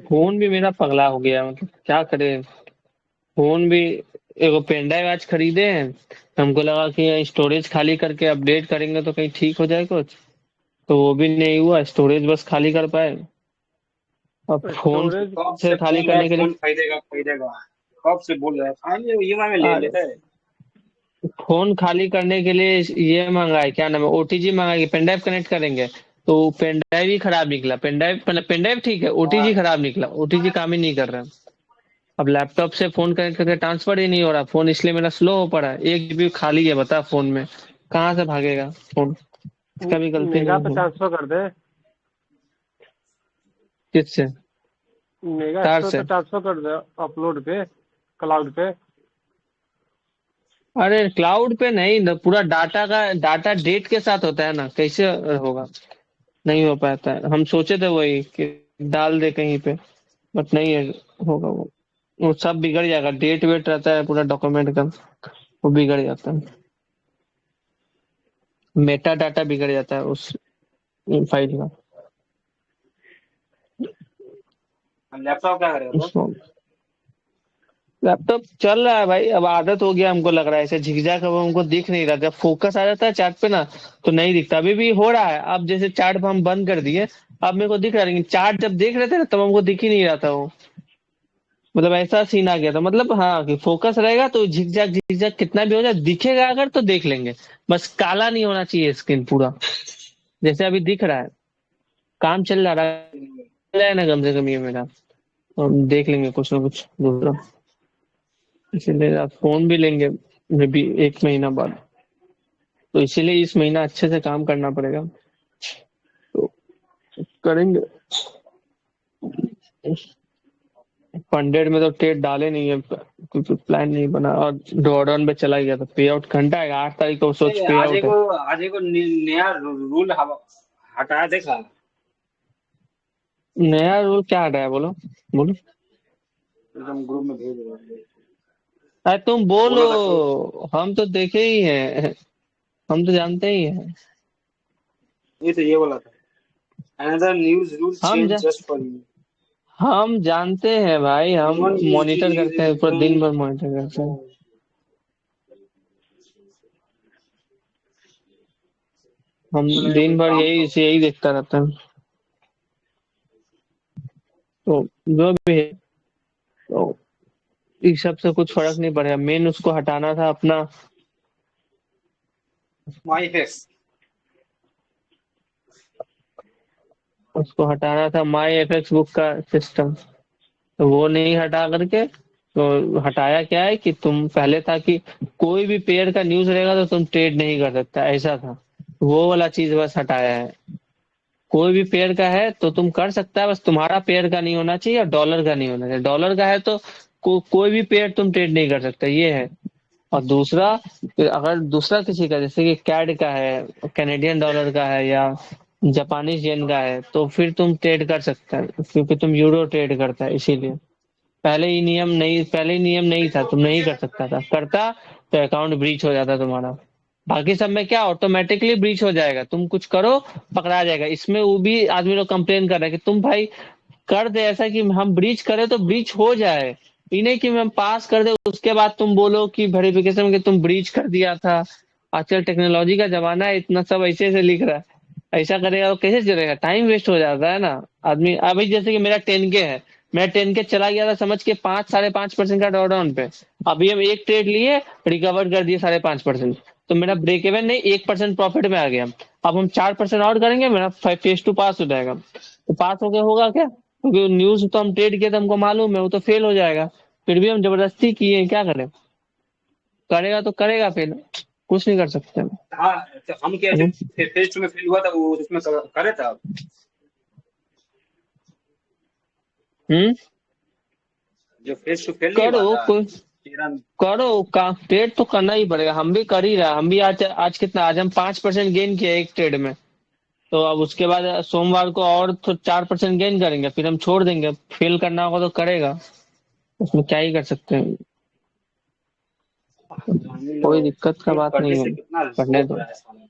Phone भी मेरा पगला हो गया, मतलब क्या करे। फोन भी एगो पेन ड्राइव आज खरीदे हैं। हमको लगा कि स्टोरेज खाली करके अपडेट करेंगे तो कहीं ठीक हो जाए कुछ, तो वो भी नहीं हुआ, स्टोरेज बस खाली कर पाए। अब फोन स्टोरेज कब से से खाली बोल रहा है करने के लिए फोन खरीदेगा खरीदेगा। कब से बोल रहा है, फाइनली ईएमआई में ले अरे, लेता है। फोन खाली करने के लिए ये मंगाए, क्या नाम है, ओटीजी मंगाए, पेन ड्राइव कनेक्ट करेंगे तो पेन ड्राइव ही खराब निकला। पेन ड्राइव मतलब पेन ड्राइव ठीक है, ओटीजी हाँ, खराब निकला, ओटीजी काम ही नहीं कर रहा। अब लैपटॉप से फोन कनेक्ट करके ट्रांसफर ही नहीं हो रहा फोन, इसलिए मेरा स्लो हो पड़ा है। 1 GB खाली है, बता फोन में कहाँ से भागेगा फोन। इसका भी गलती मेगा नहीं पे है। ट्रांसफर कर दे। किससे? मेगा तार स्टोर से? पे ट्रांसफर कर दे, अपलोड पे, क्लाउड पे। अरे क्लाउड पे नहीं न, पूरा डाटा का डाटा डेट के साथ होता है ना, कैसे होगा। नहीं हो पाता है, हम सोचे थे वही कि डाल दे कहीं पे, बट नहीं है, होगा वो सब बिगड़ जाएगा, डेट वेट रहता है पूरा डॉक्यूमेंट का, वो बिगड़ जाता है। मेटा डाटा बिगड़ जाता है उस फाइल का। लैपटॉप क्या करेगा तो। उसको लैपटॉप चल रहा है भाई, अब आदत हो गया हमको, लग रहा है ऐसे झिकझैक अब हमको दिख नहीं रहा, जब फोकस आ जाता है चार्ट पे ना तो नहीं दिखता। अभी भी हो रहा है, अब जैसे चार्ट हम बंद कर दिए, अब मेरे को दिख रहा है, लेकिन चार्ट जब देख रहे थे ना तब हमको दिख ही नहीं रहा था वो। मतलब ऐसा सीन आ गया था, मतलब हाँ कि फोकस रहेगा तो झिकझैक झिकझैक कितना भी हो जाए दिखेगा, अगर तो देख लेंगे। बस काला नहीं होना चाहिए स्क्रीन पूरा, जैसे अभी दिख रहा है। काम चल रहा है ना कम से कम ये मेरा, हम देख लेंगे कुछ ना कुछ दूसरा। इसीलिए आप फोन भी लेंगे मे बी 1 महीना बाद, तो इसीलिए इस महीना अच्छे से काम करना पड़ेगा, तो करेंगे। फंडेड में तो ट्रेड डाले नहीं है, क्योंकि प्लान नहीं बना, और ड्रॉडाउन पे चला गया था। पे आउट घंटा है, 8 तारीख को सोच पे आउट है। आज एक नया रूल हटाया देखा। नया रूल क्या हटाया, बोलो बोलो। एकदम ग्रुप में भेज रहा है। अरे तुम बोलो, बोला था कि हम तो देखे ही हैं, हम तो जानते ही हैं। ये तो ये बोला था, अनदर न्यूज रूल हम चेंज जा, जस्ट फॉर यू। हम जानते हैं भाई, हम ह्यूमन मॉनिटर करते हैं, पूरा दिन भर मॉनिटर करते हैं। हम कोई दिन भर काम यही करो। यही देखता रहता है, तो जो भी है, तो इस सब से कुछ फर्क नहीं पड़ेगा। मेन उसको हटाना था अपना, माई फेस। उसको हटाना था माई एफएक्स बुक का सिस्टम, तो वो नहीं हटा करके, तो हटाया क्या है कि तुम पहले था कि कोई भी पेयर का न्यूज रहेगा तो तुम ट्रेड नहीं कर सकता, ऐसा था। वो वाला चीज बस हटाया है। कोई भी पेयर का है तो तुम कर सकता है, बस तुम्हारा पेयर का नहीं होना चाहिए और डॉलर का नहीं होना चाहिए। डॉलर का है तो कोई भी पेयर तुम ट्रेड नहीं कर सकते, ये है। और दूसरा, अगर दूसरा किसी का जैसे कि कैड का है, कैनेडियन डॉलर का है, या जापानीज येन का है, तो फिर तुम ट्रेड कर सकते हैं, क्योंकि तुम यूरो ट्रेड करता है इसीलिए। पहले ही नियम नहीं था, तुम नहीं कर सकता था, करता तो अकाउंट ब्रीच हो जाता तुम्हारा। बाकी सब में क्या ऑटोमेटिकली ब्रीच हो जाएगा, तुम कुछ करो पकड़ा जाएगा। इसमें वो भी आदमी लोग कंप्लेन कर रहे हैं कि तुम भाई कर दे ऐसा कि हम ब्रीच करें तो ब्रीच हो जाए, ये नहीं कि हम पास कर दे उसके बाद तुम बोलो कि वेरिफिकेशन में कि तुम ब्रीच कर दिया था। आजकल टेक्नोलॉजी का जमाना है, इतना सब ऐसे ऐसे लिख रहा है, ऐसा करेगा तो कैसे चलेगा, टाइम वेस्ट हो जाता है ना। आदमी अभी जैसे कि मेरा 10K है, मेरा 10K चला गया था समझ के 5-5.5% का ड्रॉडाउन पे। अभी हम एक ट्रेड लिए, रिकवर कर दिए 5.5%, तो मेरा ब्रेक इवन नहीं 1% प्रॉफिट में आ गया। अब हम 4% और करेंगे, मेरा फेज टू पास हो जाएगा। तो पास हो गया होगा क्या, क्योंकि न्यूज तो हम ट्रेड किए थे, हमको मालूम है वो तो फेल हो जाएगा। फिर भी हम जबरदस्ती किए, क्या करें। करेगा तो करेगा, फिर कुछ नहीं कर सकते हम। हाँ, तो हम क्या जब फेज टू में फेल हुआ था वो उसमें करे था। हम्म। जो फेस टू फेस नहीं करो हुआ था कोई, 13 में। करो का ट्रेड तो करना ही पड़ेगा, हम भी कर ही रहा, हम भी आज आज कितना, आज हम 5% गेन किया एक ट्रेड में। तो अब उसके बाद सोमवार को और तो 4% गेन करेंगे, फिर हम छोड़ देंगे, फेल करना होगा तो करेगा, उसमें क्या ही कर सकते हैं। जान लो, कोई दिक्कत का ट्रेड बात करने नहीं से है, कितना करने वो हो दो। रहा है सामने।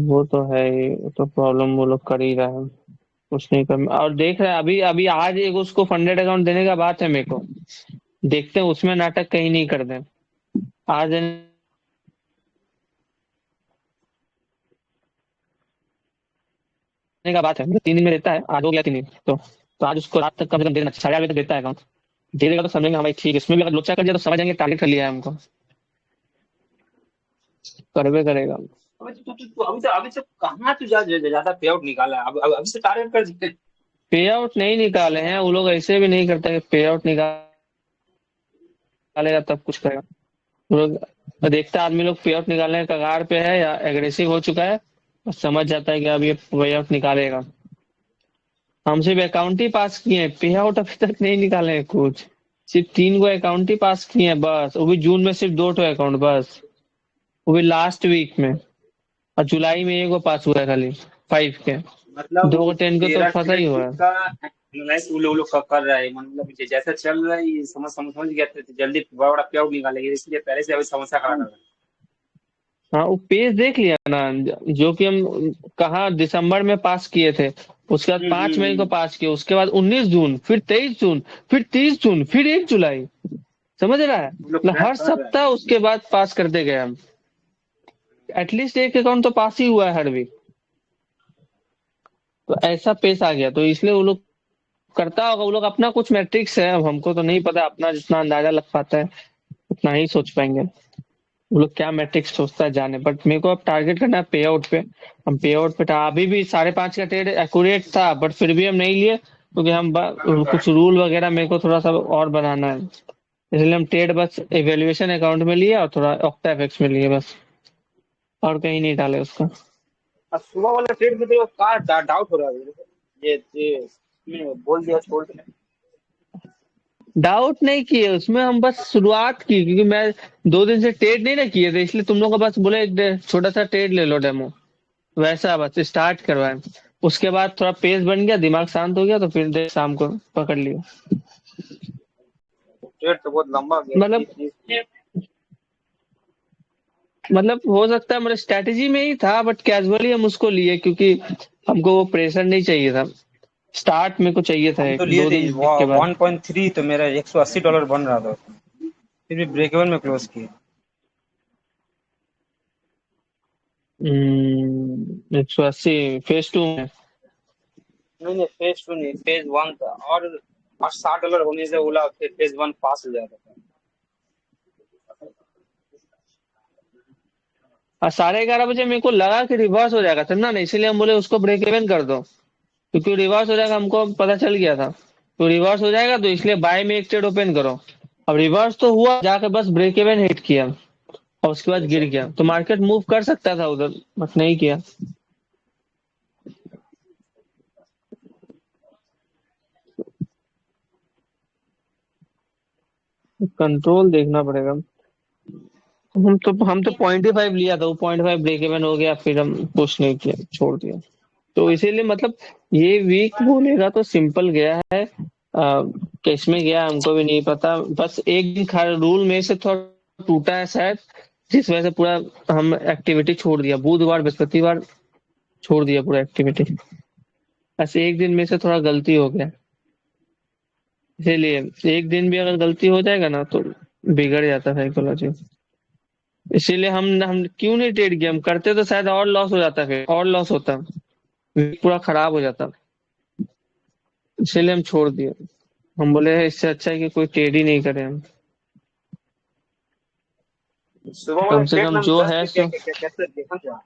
वो तो है ही, वो तो प्रॉब्लम वो लोग कर ही रहे हैं, कुछ नहीं कर। और देख रहे हैं अभी अभी आज एक उसको फंडेड अकाउंट देने का बात है मेरे को, देखते हैं उसमें नाटक कहीं नहीं कर दें। आज देने का बात है, मतलब 3 दिन में देता है, आज हो गया 3 दिन, तो आज उसको रात तक कम से कम देना, 8:30 बजे तक देता है अकाउंट। दे देगा तो समझेंगे हाँ भाई ठीक है, इसमें भी अगर लोचा कर दिया तो समझ जाएंगे टारगेट कर लिया है हमको, करवे करेगा। अभी तो कहाँ तू ज्यादा पे आउट निकाला है? अब अभी से टारगेट कर दिए। पे आउट नहीं निकाले हैं वो लोग, ऐसे भी नहीं करते कि पे आउट निकालेगा तब कुछ करेगा। वो लोग देखता है आदमी लोग पे आउट निकालने के कगार पे है या एग्रेसिव हो चुका है, और समझ जाता है कि अब ये पे आउट निकालेगा। हम सिर्फ अकाउंट ही पास किए हैं, पे आउट अभी तक नहीं निकाले हैं कुछ, सिर्फ 3 गो अकाउंट ही पास किए हैं बस, वो भी जून में सिर्फ 2 ठो अकाउंट बस, वो भी लास्ट वीक में। और जुलाई में 1 गो पास हुआ है खाली 5 के, मतलब 2 वो को 10 के तो तेरा फंसा ही ट्रेड हुआ बुक है। का एनालाइज वो लोग कर रहा है, मतलब जैसा चल रहा है ये समझ गया था, तो जल्दी बड़ा बड़ा पे आउट निकालेंगे, इसलिए पहले से अभी समस्या खड़ा कर रहा है। हाँ वो पेज देख लिया ना, जो कि हम कहाँ दिसंबर में पास किए थे, उसके बाद 5 मई को हम्म। पास किए, उसके बाद 19 जून, फिर 23 जून, फिर 30 जून, फिर 1 जुलाई, समझ रहा है, वो लोग मतलब ट्रैक हर कर रहा है। सप्ताह उसके बाद पास करते गए हम, एटलीस्ट एक अकाउंट तो पास ही हुआ है हर वीक। तो ऐसा पेश आ गया, तो इसलिए वो लोग करता होगा, वो लोग अपना कुछ मैट्रिक्स है, अब हमको तो नहीं पता, अपना जितना अंदाजा लग पाता है उतना ही सोच पाएंगे, वो लोग क्या मैट्रिक्स सोचता है जाने। बट मेरे को अब टारगेट करना है पे आउट पे, हम पे आउट पे था, अभी भी 5.5 का ट्रेड एक्यूरेट था, बट फिर भी हम नहीं लिए क्योंकि हम कुछ रूल वगैरह मेरे को थोड़ा सा और बनाना है, इसलिए हम ट्रेड बस इवेल्युएशन अकाउंट में लिए और थोड़ा ऑक्टा एफएक्स में लिए बस, और कहीं नहीं डाले उसका। और सुबह वाला ट्रेड में तो का डाउट हो रहा है मेरे को। ये बोल दिया छोड़ दिया। डाउट नहीं किए उसमें, हम बस शुरुआत की, क्योंकि मैं 2 दिन से ट्रेड नहीं ना किए थे, इसलिए तुम लोग को बस बोले एक छोटा सा ट्रेड ले लो डेमो, वैसा बस स्टार्ट करवाए। उसके बाद थोड़ा पेस बन गया, दिमाग शांत हो गया, तो फिर देर शाम को पकड़ लिया। ट्रेड तो बहुत लंबा गया, मतलब 30 मतलब हो सकता है मेरे स्ट्रेटेजी में ही था, बट कैजुअली हम उसको लिए, क्योंकि हमको वो प्रेशर नहीं चाहिए था, स्टार्ट में को चाहिए था हम तो एक लिए दो थे दिन के बाद। 1.3, तो मेरा $180 बन रहा था, फिर भी ब्रेक इवन में क्लोज किए। 180 फेज 2 में। नहीं फेज 2 नहीं, फेज 1 था, और $60 होने से बोला फिर फेज 1 पास हो जाता था। और 11:30 बजे मेरे को लगा कि रिवर्स हो जाएगा, समझा ना, इसीलिए हम बोले उसको ब्रेक इवन कर दो, क्योंकि रिवर्स हो जाएगा हमको पता चल गया था, तो रिवर्स हो जाएगा तो इसलिए बाय में एक ट्रेड ओपन करो। अब रिवर्स तो हुआ, जाके बस ब्रेक इवन हिट किया, और उसके बाद गिर गया, तो मार्केट मूव कर सकता था उधर, बट नहीं किया। कंट्रोल देखना पड़ेगा। हम तो 0.5 लिया था, वो 0.5 ब्रेक इवन हो गया, फिर हम पुश नहीं किया, छोड़ दिया। तो इसीलिए मतलब ये वीक बोलेगा तो सिंपल गया है, किस में गया हमको भी नहीं पता, बस एक दिन रूल में से थोड़ा टूटा है शायद, जिस वजह से पूरा हम एक्टिविटी छोड़ दिया, बुधवार बृहस्पतिवार छोड़ दिया पूरा एक्टिविटी, बस एक दिन में से थोड़ा गलती हो गया, इसीलिए एक दिन भी अगर गलती हो जाएगा ना तो बिगड़ जाता साइकोलॉजी। इसीलिए हम क्यों नहीं ट्रेड किया, हम करते तो शायद और लॉस हो जाता, फिर और लॉस होता, पूरा खराब हो जाता, इसीलिए हम छोड़ दिए। हम बोले इससे अच्छा है कि कोई ट्रेड ही नहीं करें हम, सुबह वाला कम से ट्रेड कम में हम जो 10 है पे सो। कैसे देखा था,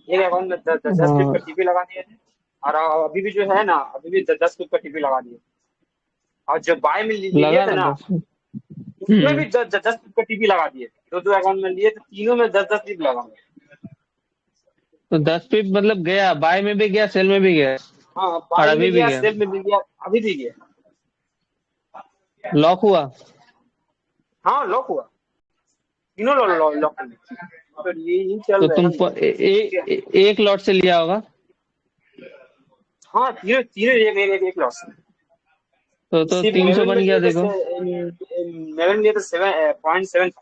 एक अकाउंट में 10 पिप हाँ का टीपी लगा दिए थे, और अभी भी जो है ना, अभी भी 10 पिप का टीपी लगा दिए, और जब बाय में लिए लगा थे ना ना, 10। उसमें भी 10 पिप का टीपी लगा दिए थे, दो अकाउंट में लिए तो तीनों में 10 पिप लगा। तो 10 पिप मतलब गया, बाय में भी गया, सेल में भी गया, हाँ और बाय में अभी भी गया, गया। सेल में भी गया, अभी भी गया। लॉक हुआ? हाँ लॉक हुआ, तीनों लॉक कर दिए। तो ये चल तो रहा है तुम ना। एक लॉट से लिया होगा। हाँ तीनों तीनों एक लॉस। तो सिर्फ 300 मेवन बन में गया लिए देखो। तो मेवन लिए तो 7.7,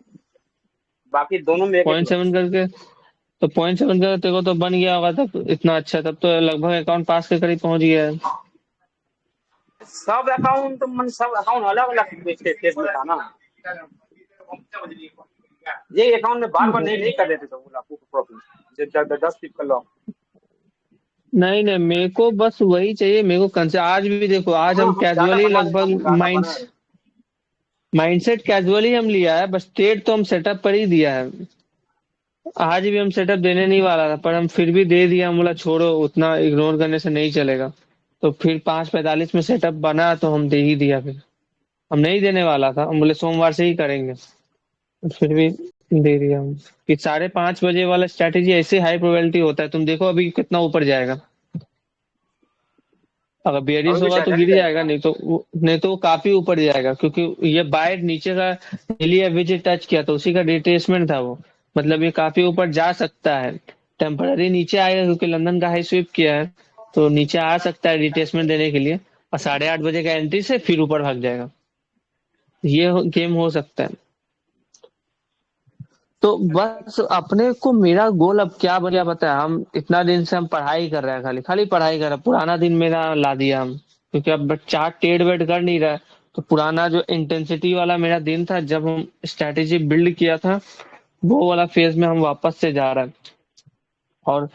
बाकी दोनों में एक एक पॉइंट लॉस। सेवन करके, तो 0.7 का देखो तो बन गया होगा तब इतना अच्छा, तब तो लगभग अकाउंट पास के करीब पहुंच गया है। सब अकाउंट मन सब अकाउंट अलग अलग फेज में था ना। ये अकाउंट में बार बार नहीं नहीं कर देते तो बोला आपको प्रॉब्लम जब 10 पिप का लॉक। नहीं नहीं, मेरे को बस वही चाहिए। मेरे को आज भी देखो, आज हाँ हम हम डाटा कैजुअली बना रहे हैं, हम लगभग डाटा बना रहे हैं। माइंडसेट कैजुअली हम लिया है, बस ट्रेड तो हम सेटअप पर ही दिया है। आज भी हम सेटअप देने नहीं वाला था, पर हम फिर भी दे दिया। हम बोला छोड़ो, उतना इग्नोर करने से नहीं चलेगा। तो फिर 5:45 में सेटअप बना तो हम दे ही दिया। फिर हम नहीं देने वाला था, हम बोले सोमवार से ही करेंगे, तो फिर भी दे दिया हम। कि 5:30 बजे वाला स्ट्रैटेजी ऐसे हाई प्रोबेबिलिटी होता है, तुम देखो अभी कितना ऊपर जाएगा। अगर अभी बेयरिश भी होगा तो जाएगा नहीं गिर जाएगा। जाएगा, नहीं तो वो काफी ऊपर जाएगा, क्योंकि ये बाय नीचे का डेली एवरेज टच किया तो उसी का रिट्रेसमेंट था वो। मतलब ये काफी ऊपर जा सकता है। टेम्पररी नीचे आएगा क्योंकि लंदन का हाई स्वीप किया है, तो नीचे आ सकता है रिट्रेसमेंट देने के लिए, और 8:30 बजे का एंट्री से फिर ऊपर भाग जाएगा। ये गेम हो सकता है। तो बस अपने को मेरा गोल अब क्या बन गया पता है? हम इतना दिन से हम पढ़ाई कर रहे हैं, खाली खाली पढ़ाई कर रहे हैं। पुराना दिन मेरा ला दिया हम, क्योंकि अब चार्ट टेढ़ वेढ़ कर नहीं रहा है। तो पुराना जो इंटेंसिटी वाला मेरा दिन था, जब हम स्ट्रेटेजी बिल्ड किया था, वो वाला फेज में हम वापस से जा रहे हैं, और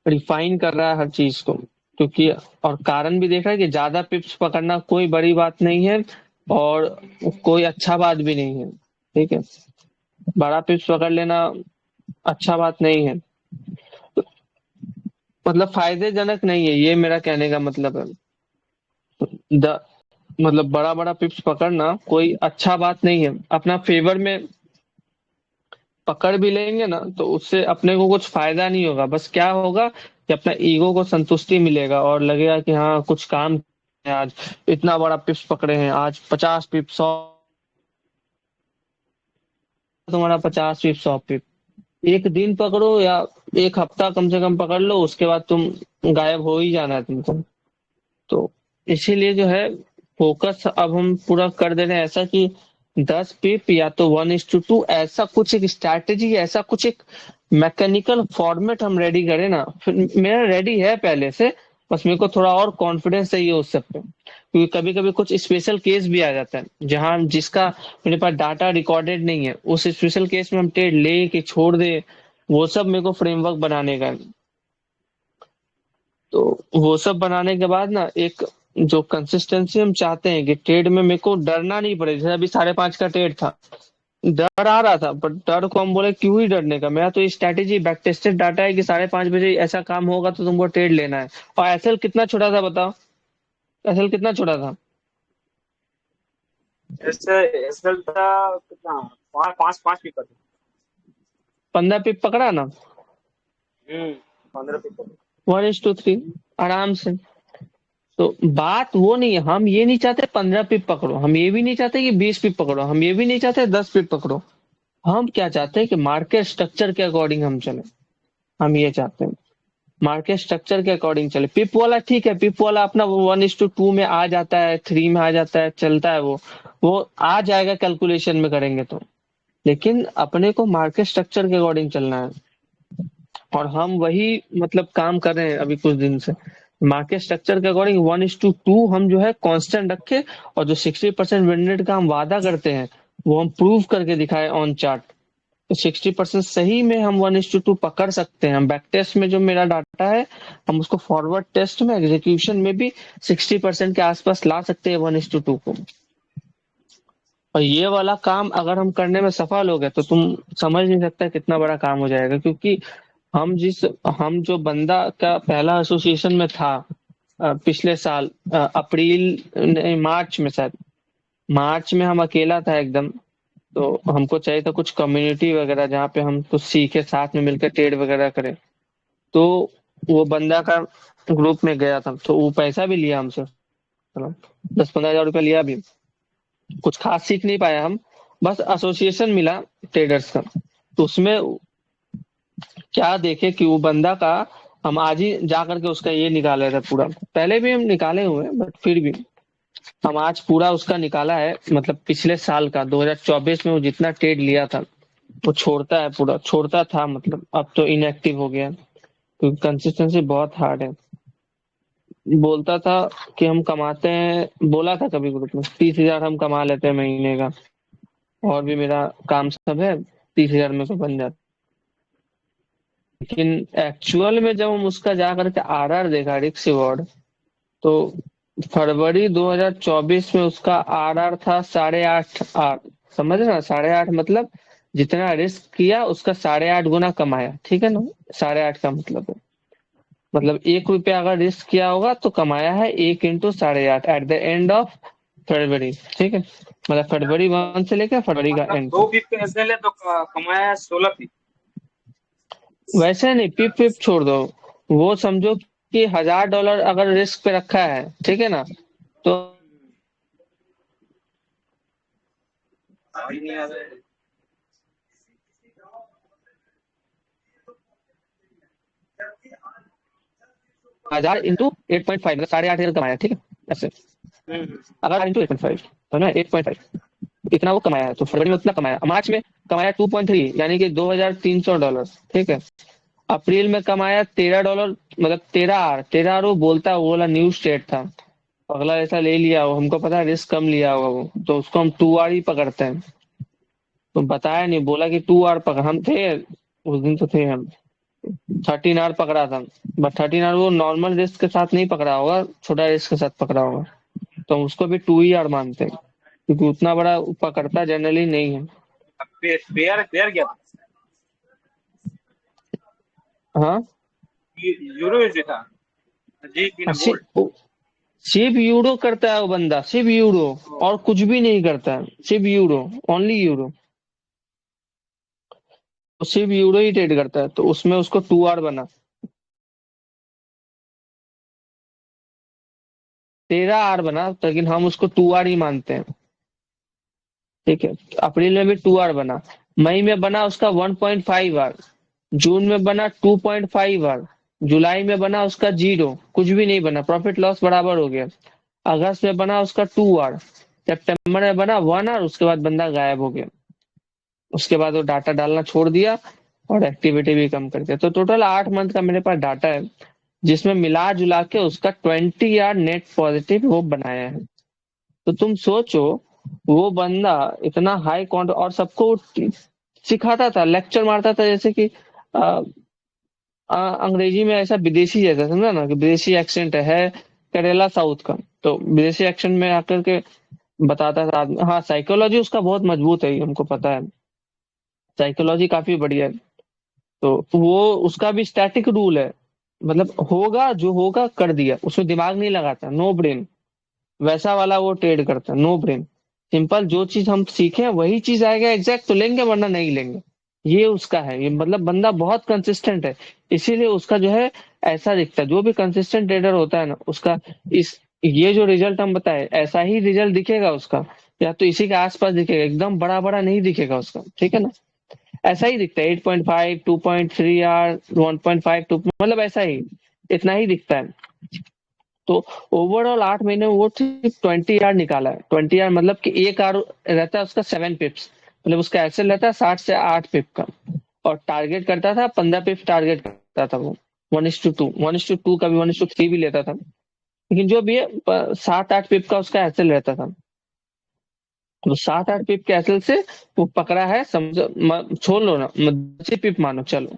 रिफाइन कर रहा है हर चीज को। क्योंकि और कारण भी देख रहा है कि ज्यादा पिप्स पकड़ना कोई बड़ी बात नहीं है, और कोई अच्छा बात भी नहीं है। ठीक है, बड़ा पिप्स पकड़ लेना अच्छा बात नहीं है, मतलब फायदेजनक नहीं है, ये मेरा कहने का मतलब है। द मतलब बड़ा बड़ा पिप्स पकड़ना कोई अच्छा बात नहीं है। अपना फेवर में पकड़ भी लेंगे ना, तो उससे अपने को कुछ फायदा नहीं होगा। बस क्या होगा कि अपना ईगो को संतुष्टि मिलेगा, और लगेगा कि हाँ कुछ काम है आज, इतना बड़ा पिप्स पकड़े हैं आज, 50 पिप 100, तुम्हारा 50 पिप 100 पिप एक दिन पकड़ो या एक हफ्ता कम से कम पकड़ लो, उसके बाद तुम गायब हो ही जाना है तुमको। तो इसीलिए जो है, फोकस अब हम पूरा कर दे रहे हैं ऐसा कि 10 पिप या तो 1:2, ऐसा कुछ एक स्ट्रैटेजी, ऐसा कुछ एक मैकेनिकल फॉर्मेट हम रेडी करें ना। फिर मेरा रेडी है पहले से, बस मेरे को थोड़ा और कॉन्फिडेंस चाहिए उस सब पे, क्योंकि कभी कभी कुछ स्पेशल केस भी आ जाता है जहां जिसका मेरे पास डाटा रिकॉर्डेड नहीं है। उस स्पेशल केस में हम ट्रेड ले के छोड़ दे, वो सब मेरे को फ्रेमवर्क बनाने का है। तो वो सब बनाने के बाद ना, एक जो कंसिस्टेंसी हम चाहते हैं कि ट्रेड में मेरे को डरना नहीं पड़े। जैसे अभी 5:30 का ट्रेड था, डर आ रहा था, पर डर को हम बोले क्यों ही डरने का। मेरा तो स्ट्रैटेजी बैक टेस्टेड डाटा है कि 5:30 बजे ऐसा काम होगा तो तुमको ट्रेड लेना है। और एसएल कितना छोटा था बताओ? एसएल कितना छोटा था? ऐसे ऐसे था कितना, 5 5 5 पिप का था। 15 पिप पकड़ा ना। 15 पिप। 1:3 आराम से। तो बात वो नहीं है, हम ये नहीं चाहते 15 पिप पकड़ो, हम ये भी नहीं चाहते कि 20 पिप पकड़ो, हम ये भी नहीं चाहते 10 पिप पकड़ो। हम क्या चाहते हैं कि मार्केट स्ट्रक्चर के अकॉर्डिंग हम चले। हम ये चाहते हैं मार्केट स्ट्रक्चर के अकॉर्डिंग चले। पिप वाला ठीक है, पिप वाला अपना 1:2 में आ जाता है, 3 में आ जाता है, चलता है वो आ जाएगा कैलकुलेशन में करेंगे तो। लेकिन अपने को मार्केट स्ट्रक्चर के अकॉर्डिंग चलना है, और हम वही मतलब काम कर रहे हैं अभी कुछ दिन से। मार्केट स्ट्रक्चर के अकॉर्डिंग 1:2 हम जो है कांस्टेंट रखे, और जो 60% विन रेट का हम वादा करते हैं, वो हम प्रूव करके दिखाए ऑन चार्ट। तो 60% सही में हम 1:2 पकड़ सकते हैं। हम बैक टेस्ट में जो मेरा डाटा है, हम उसको फॉरवर्ड टेस्ट में एग्जीक्यूशन में भी 60% के आसपास ला सकते हैं 1:2 को। और ये वाला काम अगर हम करने में सफल हो गए, तो तुम समझ नहीं सकता कितना बड़ा काम हो जाएगा। क्योंकि हम जो बंदा का पहला एसोसिएशन में था, पिछले साल अप्रैल नहीं, मार्च में शायद, मार्च में हम अकेला था एकदम। तो हमको चाहिए था कुछ कम्युनिटी वगैरह जहाँ पे हम कुछ सीखे, साथ में मिलकर ट्रेड वगैरह करें। तो वो बंदा का ग्रुप में गया था, तो वो पैसा भी लिया हमसे। चलो 10-15 हजार रुपया लिया भी, कुछ खास सीख नहीं पाया हम, बस एसोसिएशन मिला ट्रेडर्स का। तो उसमें क्या देखे कि वो बंदा का, हम आज ही जा करके उसका ये निकाले थे पूरा, पहले भी हम निकाले हुए हैं बट फिर भी हम आज पूरा उसका निकाला है। मतलब पिछले साल का 2024 में वो जितना ट्रेड लिया था वो छोड़ता है, पूरा छोड़ता था, मतलब अब तो इनएक्टिव हो गया क्योंकि कंसिस्टेंसी बहुत हार्ड है। बोलता था कि हम कमाते हैं, बोला था कभी ग्रुप में 30 हजार हम कमा लेते हैं महीने का, और भी मेरा काम सब है, 30 हजार में तो बन जाता। लेकिन एक्चुअल में जब हम उसका जा करके आरआर देखा, रिस्क रिवॉर्ड, तो फरवरी 2024 में उसका आरआर था 8.5 आर। समझ रहे ना, 8.5 मतलब जितना रिस्क किया उसका 8.5 गुना कमाया, ठीक है ना। 8.5 का मतलब है, मतलब 1 रुपया अगर रिस्क किया होगा तो कमाया है 1 × 8.5 at the end of February, ठीक है। मतलब फरवरी 1 से लेकर फरवरी का मतलब एंड दो तक। पिप का एसएल है तो कमाया 16 पिप। वैसे नहीं, पिप पिप छोड़ दो, वो समझो कि $1000 अगर रिस्क पे रखा है, ठीक है ना, तो नहीं आ रहा है। 1000 × 8.5 मतलब 8.5 हजार कमाया, ठीक है ऐसे। हम्म। अगर इंटू 8.5 तो ना 8.5 इतना वो कमाया है, तो फरवरी में उतना कमाया, मार्च में कमाया 2.3 यानी कि $2300, ठीक है। अप्रैल में कमाया $13, मतलब 13 आर वो बोलता है, वो वाला न्यू स्टेट था। अगला ऐसा ले लिया वो, हमको पता है रिस्क कम लिया होगा वो, तो उसको हम 2 आर ही पकड़ते हैं। तो बताया नहीं, बोला कि 2 आर पकड़, हम थे उस दिन तो थे हम। 13 आर पकड़ा था, बट 13 आर वो नॉर्मल रिस्क के साथ नहीं पकड़ा होगा, छोटा रिस्क के साथ पकड़ा होगा, तो हम उसको भी 2 ही आर मानते हैं क्योंकि उतना बड़ा पकड़ता जनरली नहीं है। अब पेयर पेयर क्या था? हाँ, यूरो यूएसडी था। जी की ना गोल्ड। सिर्फ यूरो करता है वो बंदा, सिर्फ यूरो, और कुछ भी नहीं करता है, सिर्फ यूरो, ओनली यूरो। वो सिर्फ यूरो ही ट्रेड करता है, तो उसमें उसको 2 आर बना, 13 आर बना, लेकिन हम उसको 2 आर ही मानते हैं, ठीक है। अप्रैल में भी 2 आर बना, मई में बना उसका 1.5 आर, जून में बना 2.5 आर, जुलाई में बना उसका 0, कुछ भी नहीं बना, प्रॉफिट लॉस बराबर हो गया। अगस्त में बना उसका 2 आर, सितंबर में बना 1 आर, उसके बाद बंदा गायब हो गया। उसके बाद वो डाटा डालना छोड़ दिया और एक्टिविटी भी कम कर दिया। तो टोटल 8 मंथ का मेरे पास डाटा है, जिसमें मिला जुला के उसका 20 आर नेट पॉजिटिव वो बनाया है। तो तुम सोचो, वो बंदा इतना हाई कॉन्ट और सबको सिखाता था, लेक्चर मारता था, जैसे कि अ, अंग्रेजी में ऐसा विदेशी जैसा, समझा ना, कि विदेशी एक्सेंट है, केरला साउथ का, तो विदेशी एक्सेंट में आकर के बताता था आदमी। हाँ, साइकोलॉजी उसका बहुत मजबूत है, ये हमको पता है, साइकोलॉजी काफी बढ़िया है। तो वो उसका भी स्टैटिक रूल है, मतलब होगा जो होगा कर दिया, उसमें दिमाग नहीं लगाता, नो ब्रेन, वैसा वाला वो ट्रेड करता है, नो ब्रेन। सिंपल, जो चीज हम सीखे वही चीज आएगा एग्जैक्ट, तो लेंगे वरना नहीं लेंगे, ये उसका है। ये मतलब बंदा बहुत कंसिस्टेंट है, इसीलिए उसका जो है ऐसा दिखता है। जो भी कंसिस्टेंट ट्रेडर होता है ना, उसका इस ये जो रिजल्ट हम बताए, ऐसा ही रिजल्ट दिखेगा उसका, या तो इसी के आसपास दिखेगा, एकदम बड़ा बड़ा नहीं दिखेगा उसका, ठीक है ना। ऐसा ही दिखता है, 8.5, 2.3 आर, 1.5, 2, मतलब ऐसा ही, इतना ही दिखता है। तो ओवरऑल 8 महीने में वो सिर्फ 20 आर निकाला है। 20 आर मतलब कि 1 आर रहता है उसका 7 पिप्स, मतलब उसका एसएल रहता है 60 से 8 पिप का, और टारगेट करता था 15 पिप टारगेट करता था वो। 1:2, 1:2, कभी 1:3 भी लेता था, लेकिन जो भी है 7-8 पिप का उसका एसएल रहता था। तो 7-8 पिप के एसएल से वो पकड़ा है, समझो, छोड़ लो ना, 10 पिप मानो, चलो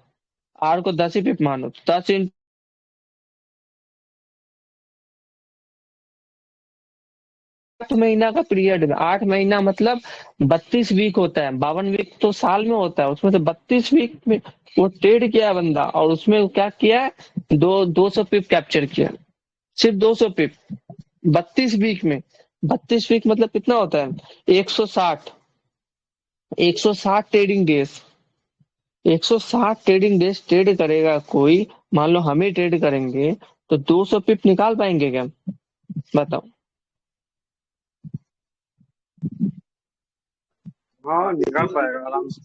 आर को 10 पिप मानो, 8 महीना का पीरियड में, 8 महीना मतलब 32 वीक होता है, 52 वीक तो साल में होता है, उसमें से 32 वीक में वो ट्रेड किया है बंदा, और उसमें वो क्या किया है, 200 पिप कैप्चर किया, सिर्फ 200 पिप, 32 वीक में। 32 वीक मतलब कितना होता है, 160, 160 trading days, 160 trading days trade करेगा कोई, मान लो हम ही ट्रेड करेंगे, तो 200 पिप निकाल पाएंगे क्या, बताओ। हाँ निकाल पाएगा आराम से।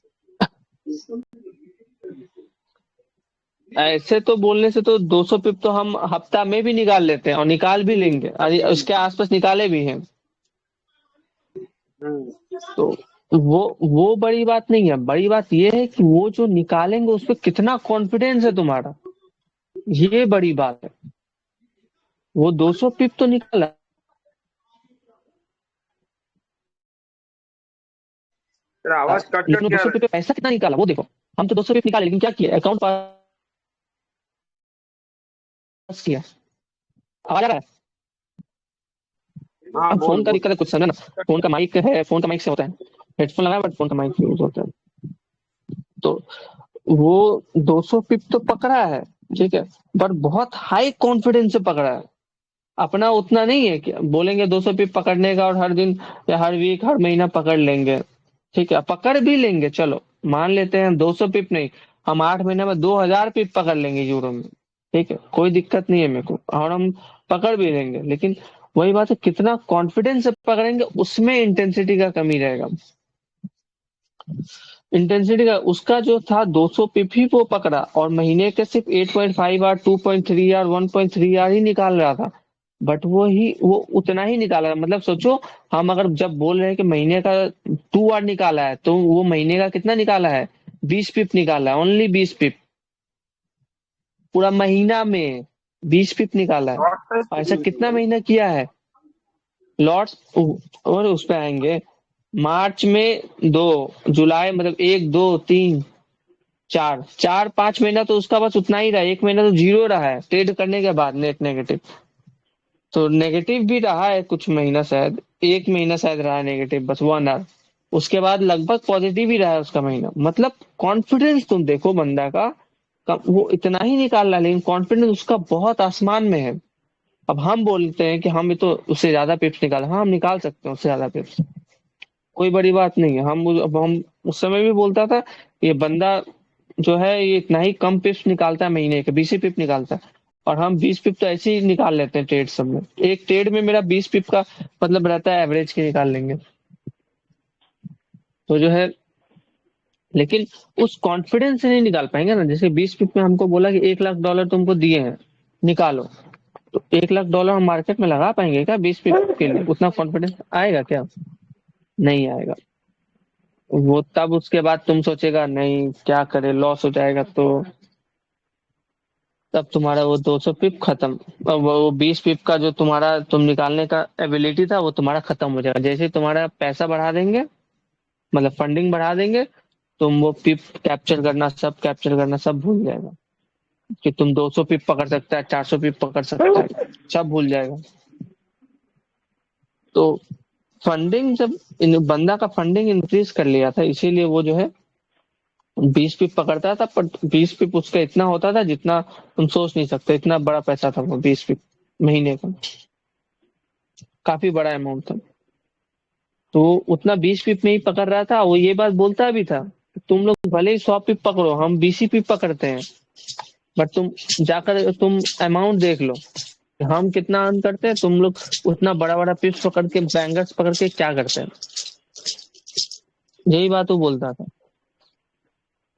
ऐसे तो बोलने से तो 200 पिप तो हम हफ्ता में भी निकाल लेते हैं और निकाल भी लेंगे, अरे उसके आसपास निकाले भी हैं। हम्म। तो वो बड़ी बात नहीं है, बड़ी बात ये है कि वो जो निकालेंगे उस पर कितना कॉन्फिडेंस है तुम्हारा, ये बड़ी बात है। वो 200 पिप तो निकाला, तेरा आवाज कट लेकिन कट वो क्या 200 पिप पे पैसा कितना निकाला वो देखो। हम तो 200 पिप निकाले लेकिन क्या किया, अकाउंट पास किया। आवाज आ रहा है? हाँ अब बोल फोन का बोल। दिक्कत है कुछ, समझे ना। फोन का माइक है, फोन का माइक से होता है, हेडफोन लगाया बट फोन का माइक यूज होता है। तो वो 200 पिप तो पकड़ा है, ठीक है, पर बहुत हाई कॉन्फिडेंस से पकड़ा है। अपना उतना नहीं है कि बोलेंगे 200 पिप पकड़ने का और हर दिन या हर वीक हर महीना पकड़ लेंगे। ठीक है, पकड़ भी लेंगे, चलो मान लेते हैं 200 पिप नहीं, हम 8 महीने में 2000 पिप पकड़ लेंगे यूरो में। ठीक है, कोई दिक्कत नहीं है मेरे को, और हम पकड़ भी लेंगे, लेकिन वही बात है कितना कॉन्फिडेंस से पकड़ेंगे उसमें इंटेंसिटी का कमी रहेगा। इंटेंसिटी का उसका जो था 200 पिप ही वो पकड़ा और महीने के सिर्फ 8.5 आर, 2.3 आर, 1.3 आर ही निकाल रहा था। बट वो उतना ही निकाला, मतलब सोचो, हम अगर जब बोल रहे हैं कि महीने का 2 आर निकाला है तो वो महीने का कितना निकाला है, 20 पिप निकाला है, ओनली 20 पिप, पूरा महीना में 20 पिप निकाला है। शॉर्ट टाइम और ऐसा कितनी कितना हुई महीना किया है लॉट्स, और उस पे आएंगे। मार्च में 2, जुलाई मतलब 1, 2, 3, 4, 5 महीना तो उसका बस उतना ही रहा, 1 महीना तो जीरो रहा है ट्रेड करने के बाद नेट नेगेटिव। तो नेगेटिव भी रहा है कुछ महीना, शायद 1 महीना शायद रहा है नेगेटिव, बस 1 आवर। उसके बाद लगभग पॉजिटिव ही रहा है उसका महीना। मतलब कॉन्फिडेंस तुम देखो बंदा का, वो इतना ही निकाल रहा है लेकिन कॉन्फिडेंस उसका बहुत आसमान में है। अब हम बोलते हैं कि हम तो उससे ज्यादा पिप्स निकाल, हाँ हम निकाल सकते हैं उससे ज्यादा पिप्स, कोई बड़ी बात नहीं है। अब हम उस समय भी बोलता था ये बंदा जो है ये इतना ही कम पिप्स निकालता है, महीने के 20 पिप निकालता है, और हम 20 पिप तो ऐसे ही निकाल लेते हैं ट्रेड सब में। एक ट्रेड में मेरा 20 पिप का मतलब रहता है एवरेज के निकाल लेंगे। तो जो है, लेकिन उस कॉन्फिडेंस से नहीं निकाल पाएंगे ना। जैसे 20 पिप में हमको बोला कि $1 लाख तुमको दिए हैं, निकालो, तो $1 लाख हम मार्केट में लगा पाएंगे क्या 20 पिप के लिए? उतना कॉन्फिडेंस आएगा क्या? नहीं आएगा। वो तब उसके बाद तुम सोचेगा नहीं क्या करे, लॉस हो जाएगा, तो तब तुम्हारा वो 200 पिप खत्म। अब वो 20 पिप का जो तुम्हारा तुम निकालने का एबिलिटी था वो तुम्हारा खत्म हो जाएगा। जैसे ही तुम्हारा पैसा बढ़ा देंगे, मतलब फंडिंग बढ़ा देंगे, तुम वो पिप कैप्चर करना सब भूल जाएगा कि तुम 200 पिप पकड़ सकता है, 400 पिप पकड़ सकता है, सब भूल जाएगा। तो फंडिंग जब बंदा का फंडिंग इंक्रीज कर लिया था, इसीलिए वो जो है 20 पिप पकड़ता था, पर 20 पिप उसका इतना होता था जितना तुम सोच नहीं सकते, इतना बड़ा पैसा था वो 20 पिप महीने का, काफी बड़ा अमाउंट था। तो वो उतना 20 पिप में ही पकड़ रहा था। वो ये बात बोलता भी था, तुम लोग भले ही 100 पिप पकड़ो, हम 20 ही पिप पकड़ते हैं, बट तुम जाकर तुम अमाउंट देख लो, हम कितना अर्न करते हैं, तुम लोग उतना बड़ा बड़ा पिप्स पकड़ के, बैंगर्स पकड़ के क्या करते हैं। यही बात वो बोलता था।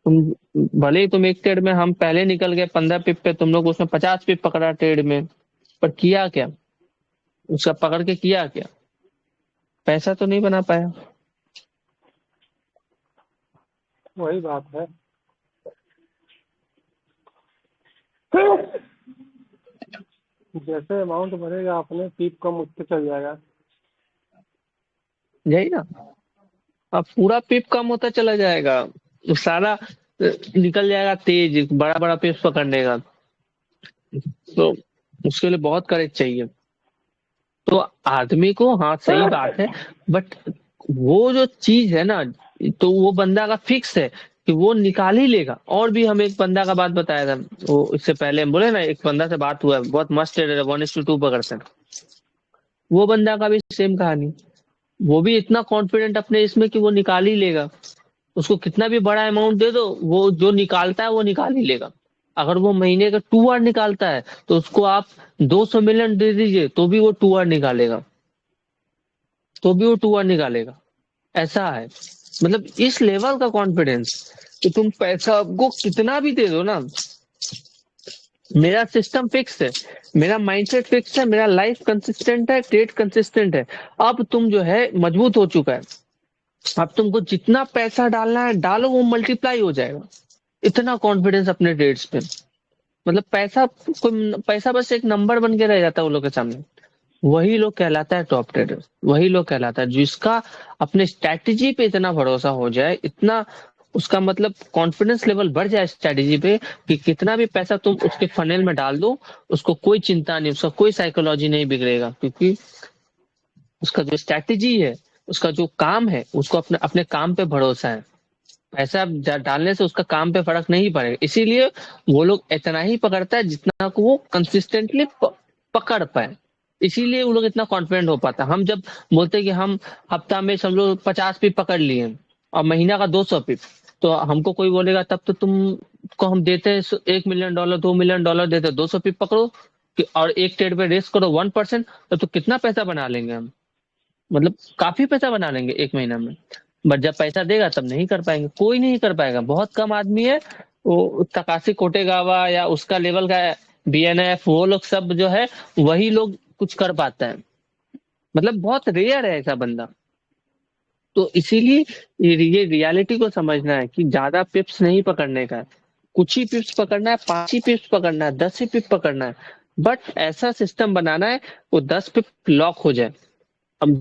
तुम भले ही तुम एक ट्रेड में, हम पहले निकल गए 15 पिप पे, तुम लोग उसमें 50 पिप पकड़ा ट्रेड में, पर किया क्या, उसका पकड़ के किया क्या, पैसा तो नहीं बना पाया। वही बात है। जैसे अमाउंट बढ़ेगा अपने पीप कम उठते चल जाएगा। यही ना, अब पूरा पिप कम होता चला जाएगा, सारा निकल जाएगा तेज, बड़ा बड़ा पिप पकड़ने का। तो उसके लिए बहुत करेज चाहिए। तो आदमी को, हाँ सही बात है, बट वो जो चीज है ना, तो वो बंदा का फिक्स है कि वो निकाल ही लेगा। और भी हम एक बंदा का बात बताया था, वो इससे पहले हम बोले ना, एक बंदा से बात हुआ है बहुत मस्त है, 1:2 पकड़ते हैं, वो बंदा का भी सेम कहानी। वो भी इतना कॉन्फिडेंट अपने इसमें कि वो निकाल ही लेगा। उसको कितना भी बड़ा अमाउंट दे दो, वो जो निकालता है वो निकाल ही लेगा। अगर वो महीने का 2 आर निकालता है तो उसको आप 200 मिलियन दे दीजिए तो भी वो 2 आर निकालेगा, तो भी वो 2 आर निकालेगा। ऐसा है। मतलब इस लेवल का कॉन्फिडेंस कि तुम पैसा को कितना भी दे दो ना, मेरा सिस्टम फिक्स है, मेरा माइंडसेट फिक्स है, मेरा लाइफ कंसिस्टेंट है, ट्रेड कंसिस्टेंट है। अब तुम जो है मजबूत हो चुका है, अब तुमको जितना पैसा डालना है डालो, वो मल्टीप्लाई हो जाएगा। इतना कॉन्फिडेंस अपने ट्रेड्स पे। मतलब पैसा, कोई पैसा बस एक नंबर बन के रह जाता है वो लोग के सामने। वही लोग कहलाता है टॉप ट्रेडर, वही लोग कहलाता है जिसका अपने स्ट्रैटेजी पे इतना भरोसा हो जाए, इतना उसका मतलब कॉन्फिडेंस लेवल बढ़ जाए स्ट्रैटेजी पे कि कितना भी पैसा तुम उसके फनेल में डाल दो, उसको कोई चिंता नहीं, उसका कोई साइकोलॉजी नहीं बिगड़ेगा, क्योंकि उसका जो स्ट्रैटेजी है, उसका जो काम है, उसको अपने अपने काम पे भरोसा है। पैसा डालने से उसका काम पे फर्क नहीं पड़ेगा, इसीलिए वो लोग इतना ही पकड़ता है जितना को वो कंसिस्टेंटली पकड़ पाए। इसीलिए वो लोग इतना कॉन्फिडेंट हो पाता है। हम जब बोलते हैं कि हम हफ्ता में समझो 50 पिप पकड़ लिए और महीना का 200 पिप, तो हमको कोई बोलेगा तब तो तुम को हम देते हैं $1 मिलियन, $2 मिलियन देते, 200 पिप पकड़ो और एक ट्रेड पे रिस्क करो 1%, तो कितना पैसा बना लेंगे हम। मतलब काफी पैसा बना लेंगे एक महीना में। बट जब पैसा देगा तब नहीं कर पाएंगे, कोई नहीं कर पाएगा, बहुत कम आदमी है। वो तकाशी कोटेगावा या उसका लेवल का बीएनएफ, वो लोग सब जो है वही लोग कुछ कर पाता है। मतलब बहुत रेयर है ऐसा बंदा। तो इसीलिए ये रियलिटी को समझना है कि ज्यादा पिप्स नहीं पकड़ने का है, कुछ ही पिप्स पकड़ना है, 5 ही पिप्स पकड़ना है, 10 ही पिप पकड़ना है। बट ऐसा सिस्टम बनाना है वो 10 पिप लॉक हो जाए। अब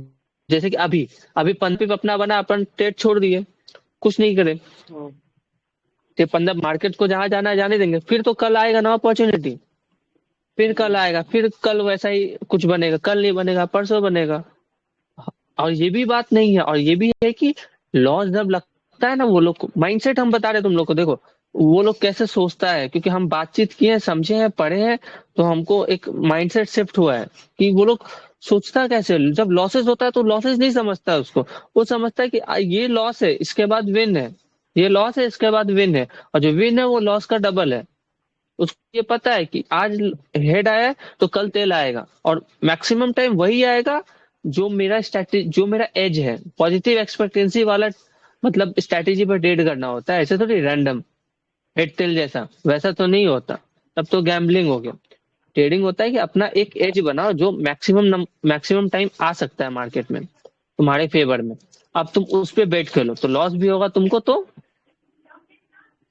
जैसे कि अभी अभी 15 पिप अपना बना, अपन ट्रेड छोड़ दिए, कुछ नहीं करे, हम्म, तो 15 मार्केट को जहां जाना है जाने देंगे, फिर तो कल आएगा ना अपॉर्चुनिटी, फिर कल आएगा, फिर कल वैसा ही कुछ बनेगा, कल नहीं बनेगा, परसों बनेगा। और ये भी बात नहीं है, और ये भी है कि लॉस जब लगता है ना, वो लोग माइंडसेट हम बता रहे तुम लोग को, देखो वो लोग कैसे सोचता है, क्योंकि हम बातचीत किए हैं, समझे हैं, पढ़े हैं, तो हमको एक माइंडसेट शिफ्ट हुआ है कि वो लोग सोचता कैसे। जब लॉसेस होता है तो लॉसेस नहीं समझता है उसको, वो समझता है कि ये लॉस है इसके बाद विन है, ये लॉस है इसके बाद विन है, और जो विन है वो लॉस का डबल है। उसको ये पता है कि आज हेड आया है तो कल टेल आएगा, और मैक्सिमम टाइम वही आएगा जो मेरा स्ट्रैटेजी, जो मेरा एज है, पॉजिटिव एक्सपेक्टेंसी वाला। मतलब स्ट्रैटेजी पर ट्रेड करना होता है, ऐसे थोड़ी रैंडम हेड टेल जैसा, वैसा तो नहीं होता। तब तो गैम्बलिंग हो गया। ट्रेडिंग होता है कि अपना एक एज बनाओ जो मैक्सिमम टाइम आ सकता है मार्केट में तुम्हारे फेवर में। अब तुम उस पे बेट खेलो तो लॉस भी होगा तुमको, तो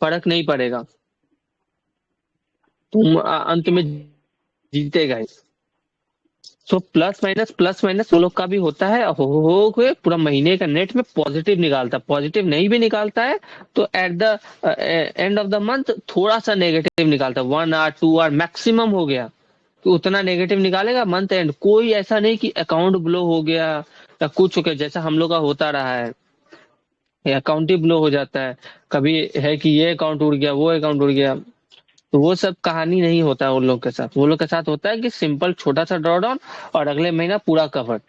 फर्क नहीं पड़ेगा, तुम अंत में जीतेगा ही। सो प्लस माइनस वो लोग का भी होता है, हो के पूरा महीने का नेट में पॉजिटिव निकालता है। पॉजिटिव नहीं भी निकालता है तो at the end of the month थोड़ा सा नेगेटिव निकालता है, 1 आवर 2 आवर मैक्सिमम हो गया, तो उतना नेगेटिव निकालेगा मंथ एंड। कोई ऐसा नहीं कि अकाउंट ब्लो हो गया या कुछ हो गया, जैसा हम लोग का होता रहा है, अकाउंट ही ब्लो हो जाता है। कभी है कि ये अकाउंट उड़ गया, वो अकाउंट उड़ गया, तो वो सब कहानी नहीं होता है उन लोग के साथ। वो लोग के साथ होता है कि सिंपल छोटा सा ड्रॉ डाउन और अगले महीना पूरा कवर,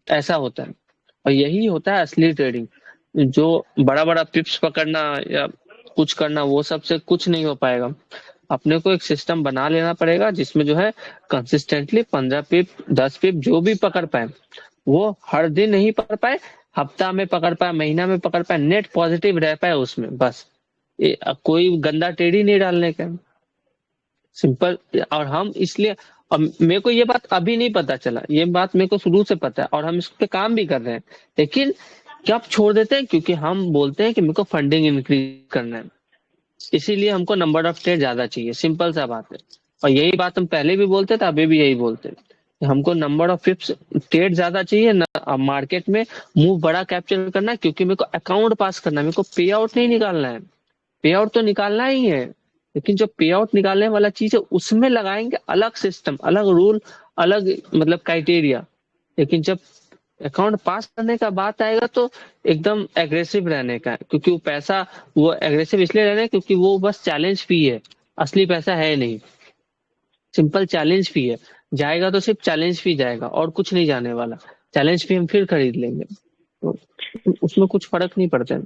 ऐसा होता है। और यही होता है असली ट्रेडिंग। जो बड़ा बड़ा पिप्स पकड़ना या कुछ करना, वो सब से कुछ नहीं हो पाएगा। अपने को एक सिस्टम बना लेना पड़ेगा जिसमें जो है कंसिस्टेंटली 15 पिप 10 पिप जो भी पकड़ पाए, वो हर दिन नहीं पकड़ पाए, हफ्ता में पकड़ पाए, महीना में पकड़ पाए, नेट पॉजिटिव रह पाए उसमें बस। कोई गंदा ट्रेड ही नहीं डालने का, सिंपल। और हम इसलिए, और मेरे को ये बात अभी नहीं पता चला, ये बात मेरे को शुरू से पता है और हम इस पे काम भी कर रहे हैं, लेकिन क्या आप छोड़ देते हैं क्योंकि हम बोलते हैं कि मेरे को फंडिंग इंक्रीज करना है, इसीलिए हमको नंबर ऑफ ट्रेड ज्यादा चाहिए, सिंपल सा बात है। और यही बात हम पहले भी बोलते थे, अभी भी यही बोलते हैं कि हमको नंबर ऑफ पिप्स ट्रेड ज्यादा चाहिए ना, मार्केट में मूव बड़ा कैप्चर करना है, क्योंकि मेरे को अकाउंट पास करना है, मेरे को पे आउट नहीं निकालना है। पे आउट तो निकालना ही है, लेकिन जो पे आउट निकालने वाला चीज है उसमें लगाएंगे अलग सिस्टम, अलग रूल, अलग मतलब क्राइटेरिया। लेकिन जब अकाउंट पास करने का बात आएगा तो एकदम एग्रेसिव रहने का है, क्योंकि वो पैसा, वो एग्रेसिव इसलिए रहना है क्योंकि वो बस चैलेंज फी है, असली पैसा है नहीं, सिंपल चैलेंज फी है। जाएगा तो सिर्फ चैलेंज फी जाएगा और कुछ नहीं जाने वाला। चैलेंज फी हम फिर खरीद लेंगे, तो उसमें कुछ फर्क नहीं पड़ता है।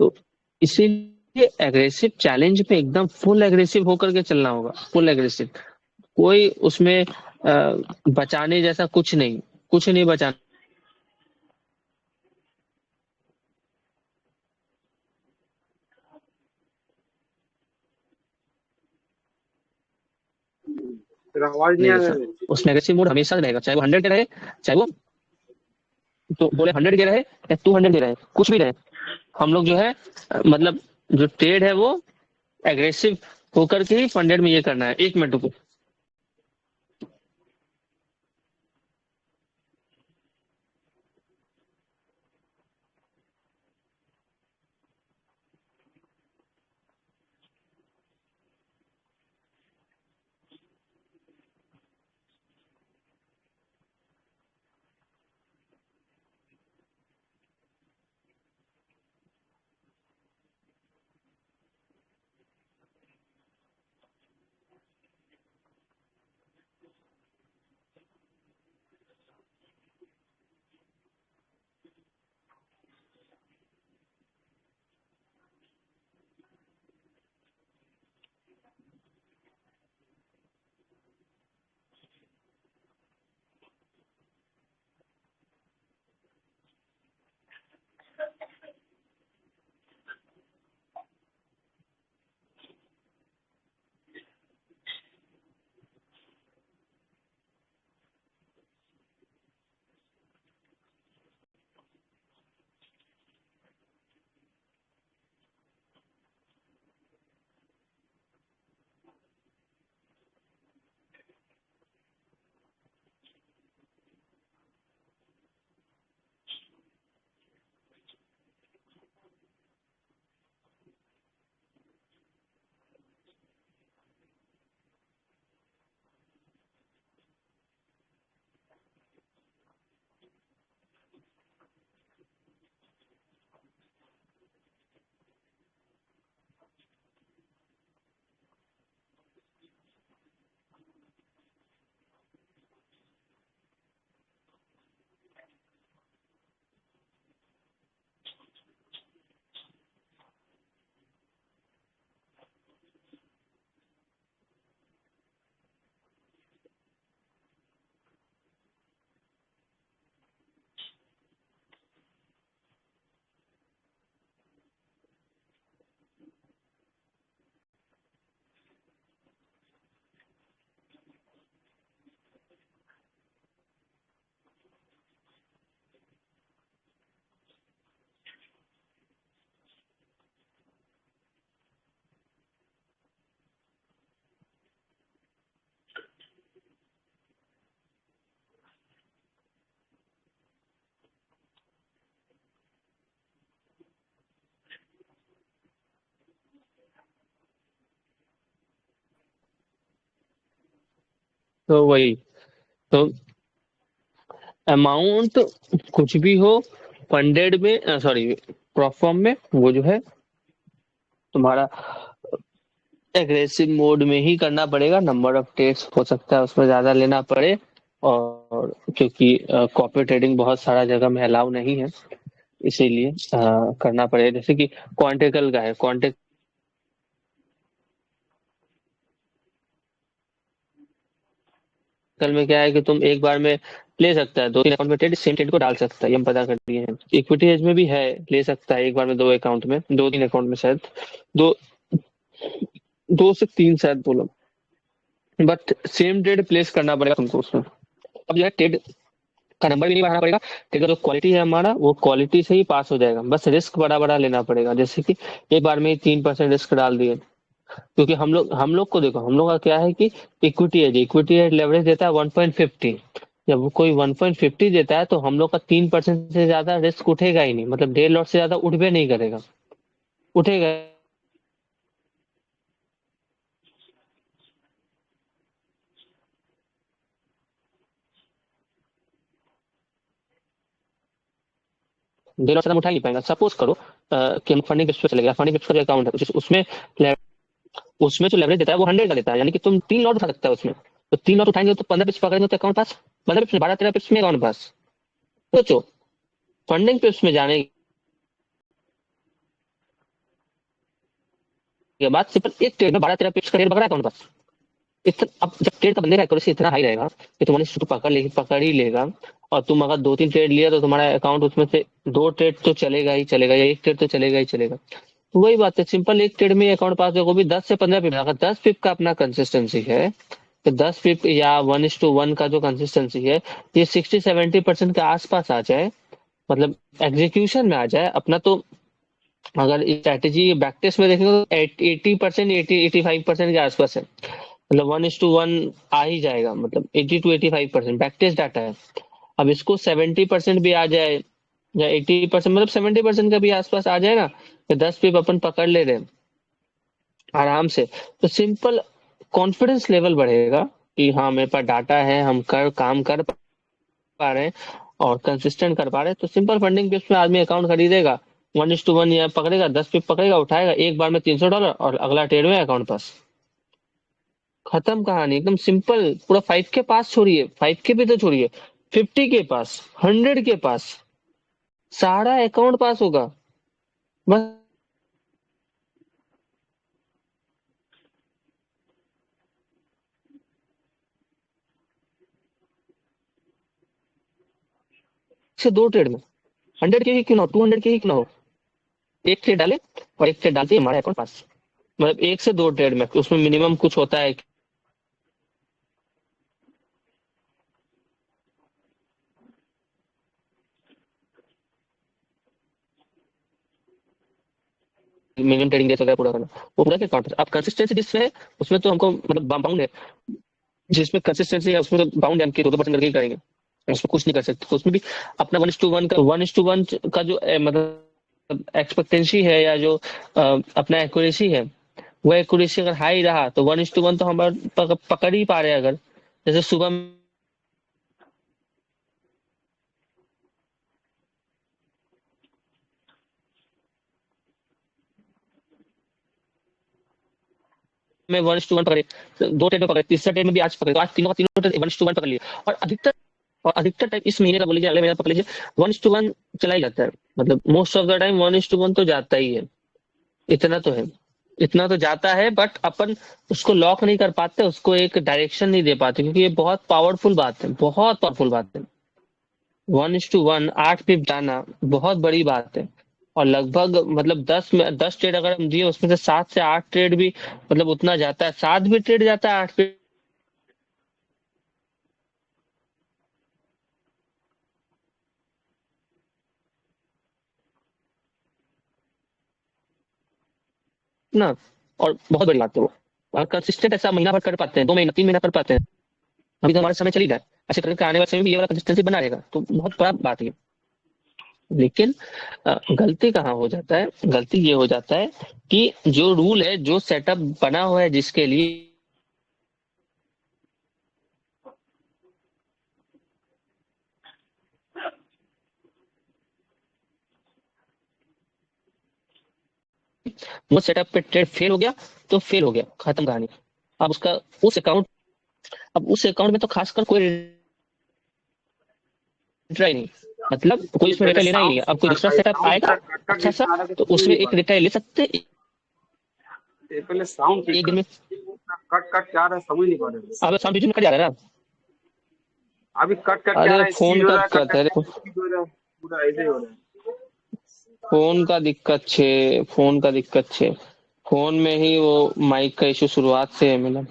तो इसीलिए एग्रेसिव चैलेंज पे एकदम फुल एग्रेसिव होकर के चलना होगा, फुल एग्रेसिव। कोई उसमें बचाने जैसा कुछ नहीं, कुछ नहीं बचाना। तेरा आवाज नहीं नहीं आ रहा देखा, है। उसमें एग्रेसिव मोड हमेशा रहेगा, चाहे वो 100 के रहे, चाहे वो तो बोले 100 के रहे या 200 के रहे, कुछ भी रहे। हम लोग जो है मतलब जो ट्रेड है वो एग्रेसिव होकर के ही फंडेड में ये करना है। 1 मिनट रुको। तो वही, तो अमाउंट कुछ भी हो फंडेड में, सॉरी प्रॉप फॉर्म में, वो जो है तुम्हारा एग्रेसिव मोड में ही करना पड़ेगा। नंबर ऑफ ट्रेड्स हो सकता है उसमें ज्यादा लेना पड़े, और क्योंकि कॉपी ट्रेडिंग बहुत सारा जगह में अलाउ नहीं है, इसीलिए करना पड़ेगा। जैसे कि क्वांटिकल का है, क्वांटिकल में क्या है कि तुम एक बार में ले सकता है, 2-3 अकाउंट में ट्रेड, सेम ट्रेड को डाल सकता है, ये हम पता कर लिए हैं। इक्विटी एज में भी है, ले सकता है एक बार में 2 अकाउंट में, 2-3 अकाउंट में शायद, दो 2 से 3 शायद बोलो, बट सेम ट्रेड प्लेस करना पड़ेगा तुमको उसमें। अब जो है ट्रेड का नंबर भी नहीं बढ़ाना पड़ेगा, ट्रेड का जो क्वालिटी है हमारा वो क्वालिटी से ही पास हो जाएगा, बस रिस्क बड़ा बड़ा लेना पड़ेगा। जैसे कि एक बार में ही 3% रिस्क डाल दिए, क्योंकि हम लोग को देखो, हम लोग का क्या है कि इक्विटी एज लेवरेज देता है 1.50। जब वो कोई 1.50 देता है तो हम लोग का 3% से ज्यादा रिस्क उठेगा ही नहीं, मतलब 1.5 लॉट से ज्यादा उठबे नहीं करेगा, उठेगा। 1.5 लॉट से ज्यादा उठा ही नहीं पाएगा। सपोज करो कि हम फंडिंग पे चले गया, फंडिंग का जो अकाउंट है उसमें उसमें जो लेवरेज देता है वो 100 का देता है, यानी कि तुम 3 लॉट उठा सकता है उसमें। तो 3 लॉट उठाएंगे तो 15 पिप्स पकड़ेंगे तो अकाउंट पास, 15 पिप्स, 12-13 पिप्स में अकाउंट पास। सोचो, फंडिंग पे उसमें जाने के बाद सिर्फ एक ट्रेड में 12-13 पिप्स का रेट पकड़ा अकाउंट पास। इतना, अब जब ट्रेड का बंदे का एक्यूरेसी इतना हाई रहेगा कि तुम्हारी शुरू पकड़ ही लेगा, और तुम अगर 2-3 ट्रेड लिया तो तुम्हारा अकाउंट उसमें से 2 ट्रेड तो चलेगा ही चलेगा, या एक ट्रेड तो चलेगा ही चलेगा। तो वही बात है, सिंपल एक ट्रेड में अकाउंट पास होगा, वो भी 10 से 15 पिप। अगर 10 पिप का अपना कंसिस्टेंसी है तो 10 पिप या 1:1 का जो कंसिस्टेंसी है ये 60-70% के आसपास आ जाए, मतलब एग्जीक्यूशन में आ जाए अपना, तो अगर स्ट्रैटेजी बैक टेस्ट में देखेंगे तो 80%, 85% के आसपास है, मतलब 1:1 आ ही जाएगा, मतलब 80 to 85% बैक टेस्ट डाटा है। अब इसको 70% भी आ जाए या 80%, मतलब 70% का भी आसपास आ जाए ना, तो 10 पिप अपन पकड़ ले रहे हैं आराम से, तो सिंपल कॉन्फिडेंस लेवल बढ़ेगा कि हाँ मेरे पास डाटा है, हम काम कर पा रहे हैं और कंसिस्टेंट कर पा रहे हैं, तो सिंपल फंडिंग पे उसमें आदमी अकाउंट खरीदेगा, 1:1 या पकड़ेगा, 10 पिप पकड़ेगा, उठाएगा एक बार में $300 और अगला ट्रेड में अकाउंट पास, खत्म कहानी, एकदम सिंपल। पूरा 5 के पास छोड़िए, 5 के भी तो छोड़िए, 50 के पास, 100 के पास, सारा अकाउंट पास होगा बस। से 2 ट्रेड में 100 के ही क्यों ना हो, 200 के ही क्यों ना हो, एक ट्रेड डाले और एक ट्रेड डालते ही हमारा अकाउंट पास, मतलब 1 से 2 ट्रेड में, उसमें मिनिमम कुछ होता है, मिनिमम ट्रेडिंग डेज वगैरह पूरा करना, वो पूरा के अकाउंट पास। अब कंसिस्टेंसी जिसमें है उसमें तो हमको मतलब बाउंड है, जिसमें कंसिस्टेंसी है उसमें तो बाउंड है, हम कि 2% करके ही करेंगे, उसमें कुछ नहीं कर सकते, तो उसमें भी अपना 1:1 का जो मतलब एक्सपेक्टेंसी है या जो अपना एक्यूरेसी है, वो एक्यूरेसी अगर हाई रहा तो 1:1 तो हम पकड़ ही पा रहे हैं। अगर जैसे सुबह में 1:1 पकड़े, तो 2 ट्रेड में पकड़े, तीसरा ट्रेड में भी आज पकड़े, तो आज तीनों का तीनों ट्रेड 1:1 पकड़ लिए, और अधिकतर टाइम इस महीने का बोल लीजिए, अगले महीने पकड़ लीजिए, 1:1 चला ही जाता है, मतलब मोस्ट ऑफ द टाइम 1:1 तो जाता ही है, इतना तो है, इतना तो जाता है, बट अपन उसको लॉक नहीं कर पाते, उसको एक डायरेक्शन नहीं दे पाते, क्योंकि ये बहुत पावरफुल बात है, बहुत पावरफुल बात है। 1:1 8 पिप जाना बहुत बड़ी बात है, और लगभग मतलब 10 ट्रेड अगर हम दिए, उसमें से 7 से 8 ट्रेड भी, मतलब उतना जाता है, 7 भी ट्रेड जाता है, 8 पे ना, और बहुत बड़ी बात है वो, और कंसिस्टेंट ऐसा महीना भर कर पाते हैं, 2 महीना 3 महीना कर पाते हैं, अभी तो हमारा समय चल ही रहा है, ऐसे करके आने वाले समय में भी ये वाला कंसिस्टेंसी बना रहेगा, तो बहुत बड़ा बात है। लेकिन गलती कहाँ हो जाता है, गलती ये हो जाता है कि जो रूल है, जो सेटअप बना हुआ है जिसके लिए, वो सेटअप पे ट्रेड फेल हो गया तो फेल हो गया, खत्म कहानी। अब उसका उस अकाउंट अब उस अकाउंट में तो खासकर कोई रिट्राई नहीं, मतलब कोई ये उसमें पहले रिट्राई लेना ही नहीं है। साउंड अब कोई दूसरा सेटअप साउंड आएगा कट कट अच्छा बीच सा, में आ रहा है, तो तो सुन उसमें नहीं एक पा रहा रिट्राई ले सकते हैं, है। ये पहले साउंड ठीक एक दिन कर, में। कट कट क्या आ रहा है समझ नहीं पा रहे। अब साउंड बीच में कट जा रहा है ना, अभी कट कट क्या आ अरे रहा है, फोन स्पीड हो का रहा है, कट दिक्कत कट है, क्या स्पीड हो रहा है, पूरा ऐसे ही हो रहा है। फोन का दिक्कत छे, फोन का दिक्कत छे, फोन में ही वो माइक का इशू शुरुआत से है, मतलब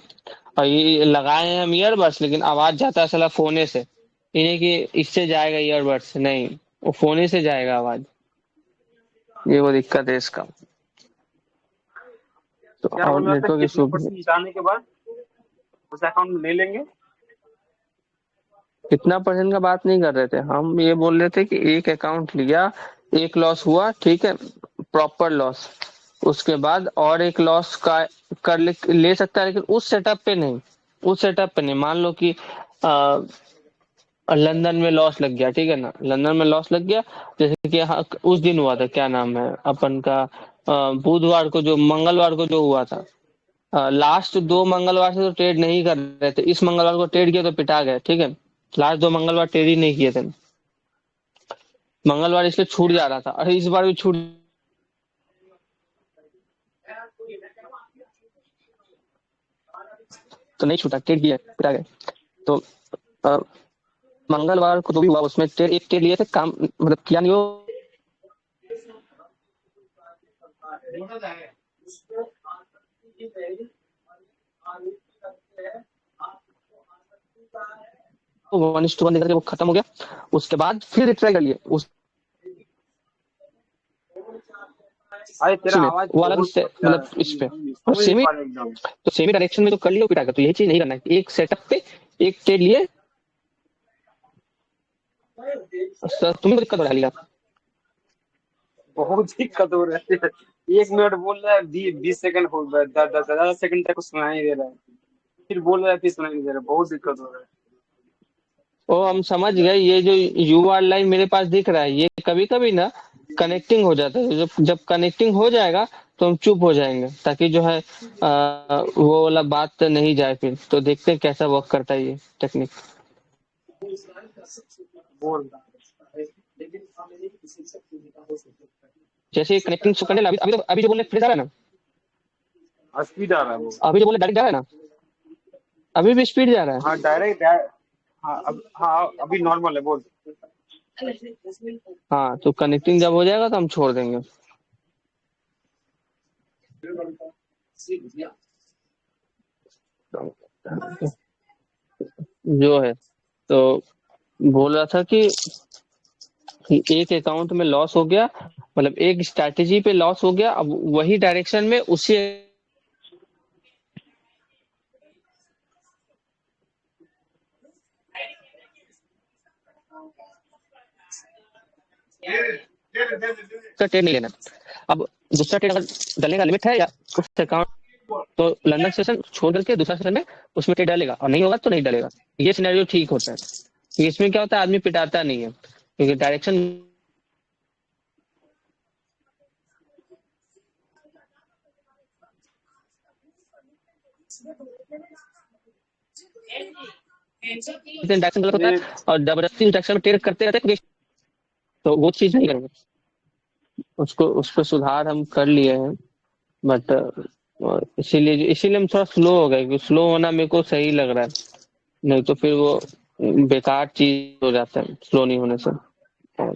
और ये लगाए हैं हम ईयरबड्स, लेकिन आवाज जाता है साला फोने से, इन्हें कि इससे जाएगा ईयरबड्स से, नहीं, वो फोने से जाएगा आवाज, ये वो दिक्कत है इसका, तो क्या और बोल रहा था, नेटवर्क कितना इशू। परसेंट जाने के बाद उस अकाउंट में ले लेंगे। कितना परसेंट का बात नहीं कर रहे थे हम, ये बोल रहे थे कि एक अकाउंट लिया, एक लॉस हुआ, ठीक है, प्रॉपर लॉस, उसके बाद और एक लॉस का ले सकता है, लेकिन उस सेटअप पे नहीं, उस सेटअप पे नहीं, मान लो कि लंदन में लॉस लग गया, ठीक है ना, लंदन में लॉस लग गया, जैसे कि हाँ, उस दिन हुआ था, क्या नाम है अपन का, बुधवार को, जो मंगलवार को जो हुआ था, लास्ट 2 मंगलवार से तो ट्रेड नहीं कर रहे थे, इस मंगलवार को ट्रेड किया तो पिटा गए, ठीक है, लास्ट 2 मंगलवार ट्रेड ही नहीं किए थे, मंगलवार इसलिए छूट जा रहा था, अरे इस बार भी छूट, तो नहीं छूटा, ट्रेड किया पिटा गए, तो अ, मंगलवार को जो भी हुआ उसमें ट्रेड, एक ट्रेड लिए थे, काम मतलब किया नहीं हो, 1:1 करके वो खत्म हो गया। उसके बाद फिर ट्राई कर लिए उस अरे तेरा में आवाज वो अलग बहुत इससे कट जा रहा मतलब है, इस पे और समझ नहीं सेमी पा रहा एकदम। तो सेमी डायरेक्शन में तो कर लियो पिटा कर, तो यही चीज नहीं करना है। एक सेटअप पे एक ट्रेड लिए, सर तुम्हें को दिक्कत हो रहा है। बहुत दिक्कत हो रहा है। 1 मिनट बोल रहा है, 20 सेकंड हो गया, 10 10 सेकंड तक कुछ सुनाई नहीं दे रहा है, फिर बोल रहा है फिर सुनाई नहीं दे रहा है, बहुत दिक्कत हो रहा है। ओ हम समझ गए, ये जो यूआर लाइन मेरे पास दिख रहा है ये कभी कभी ना कनेक्टिंग हो जाता है। जब जब कनेक्टिंग हो जाएगा तो हम चुप हो जाएंगे, ताकि जो है वो वाला बात नहीं जाए। फिर तो देखते हैं कैसा वर्क करता है ये टेक्निक। बोल रहा जैसे कनेक्टिंग शो करने लगा, अभी जो बोलने फ्रेज आ रहा है ना, है, स्पीड आ रहा है वो। अभी जो बोले डायरेक्ट जा रहा है ना, अभी भी स्पीड जा रहा है। हाँ डायरेक्ट, हाँ अब, हाँ अभी नॉर्मल है, बोल। हाँ तो कनेक्टिंग जब हो जाएगा तो हम छोड़ देंगे। जो है तो बोल रहा था कि एक अकाउंट में लॉस हो गया, मतलब एक स्ट्रैटेजी पे लॉस हो गया, अब वही डायरेक्शन में उसी का ट्रेड नहीं लेना। अब दूसरा ट्रेड अगर डालने का लिमिट है या उस अकाउंट, तो लंदन सेशन छोड़ करके दूसरा सेशन में उसमें ट्रेड डालेगा, और नहीं होगा तो नहीं डालेगा। ये सिनेरियो ठीक होता है, क्योंकि इसमें क्या होता है, आदमी पिटाता नहीं है, क्योंकि डायरेक्शन डायरेक्शन गलत होता अरे है, और जबरदस्ती डायरेक्शन में ट्रेड करते रहते हैं, तो वो चीज नहीं करेंगे। उसको उस पर सुधार हम कर लिए हैं, बट इसीलिए हम थोड़ा स्लो हो गए, क्योंकि स्लो होना मेरे को सही लग रहा है, नहीं तो फिर वो बेकार चीज हो जाता है स्लो नहीं होने से। और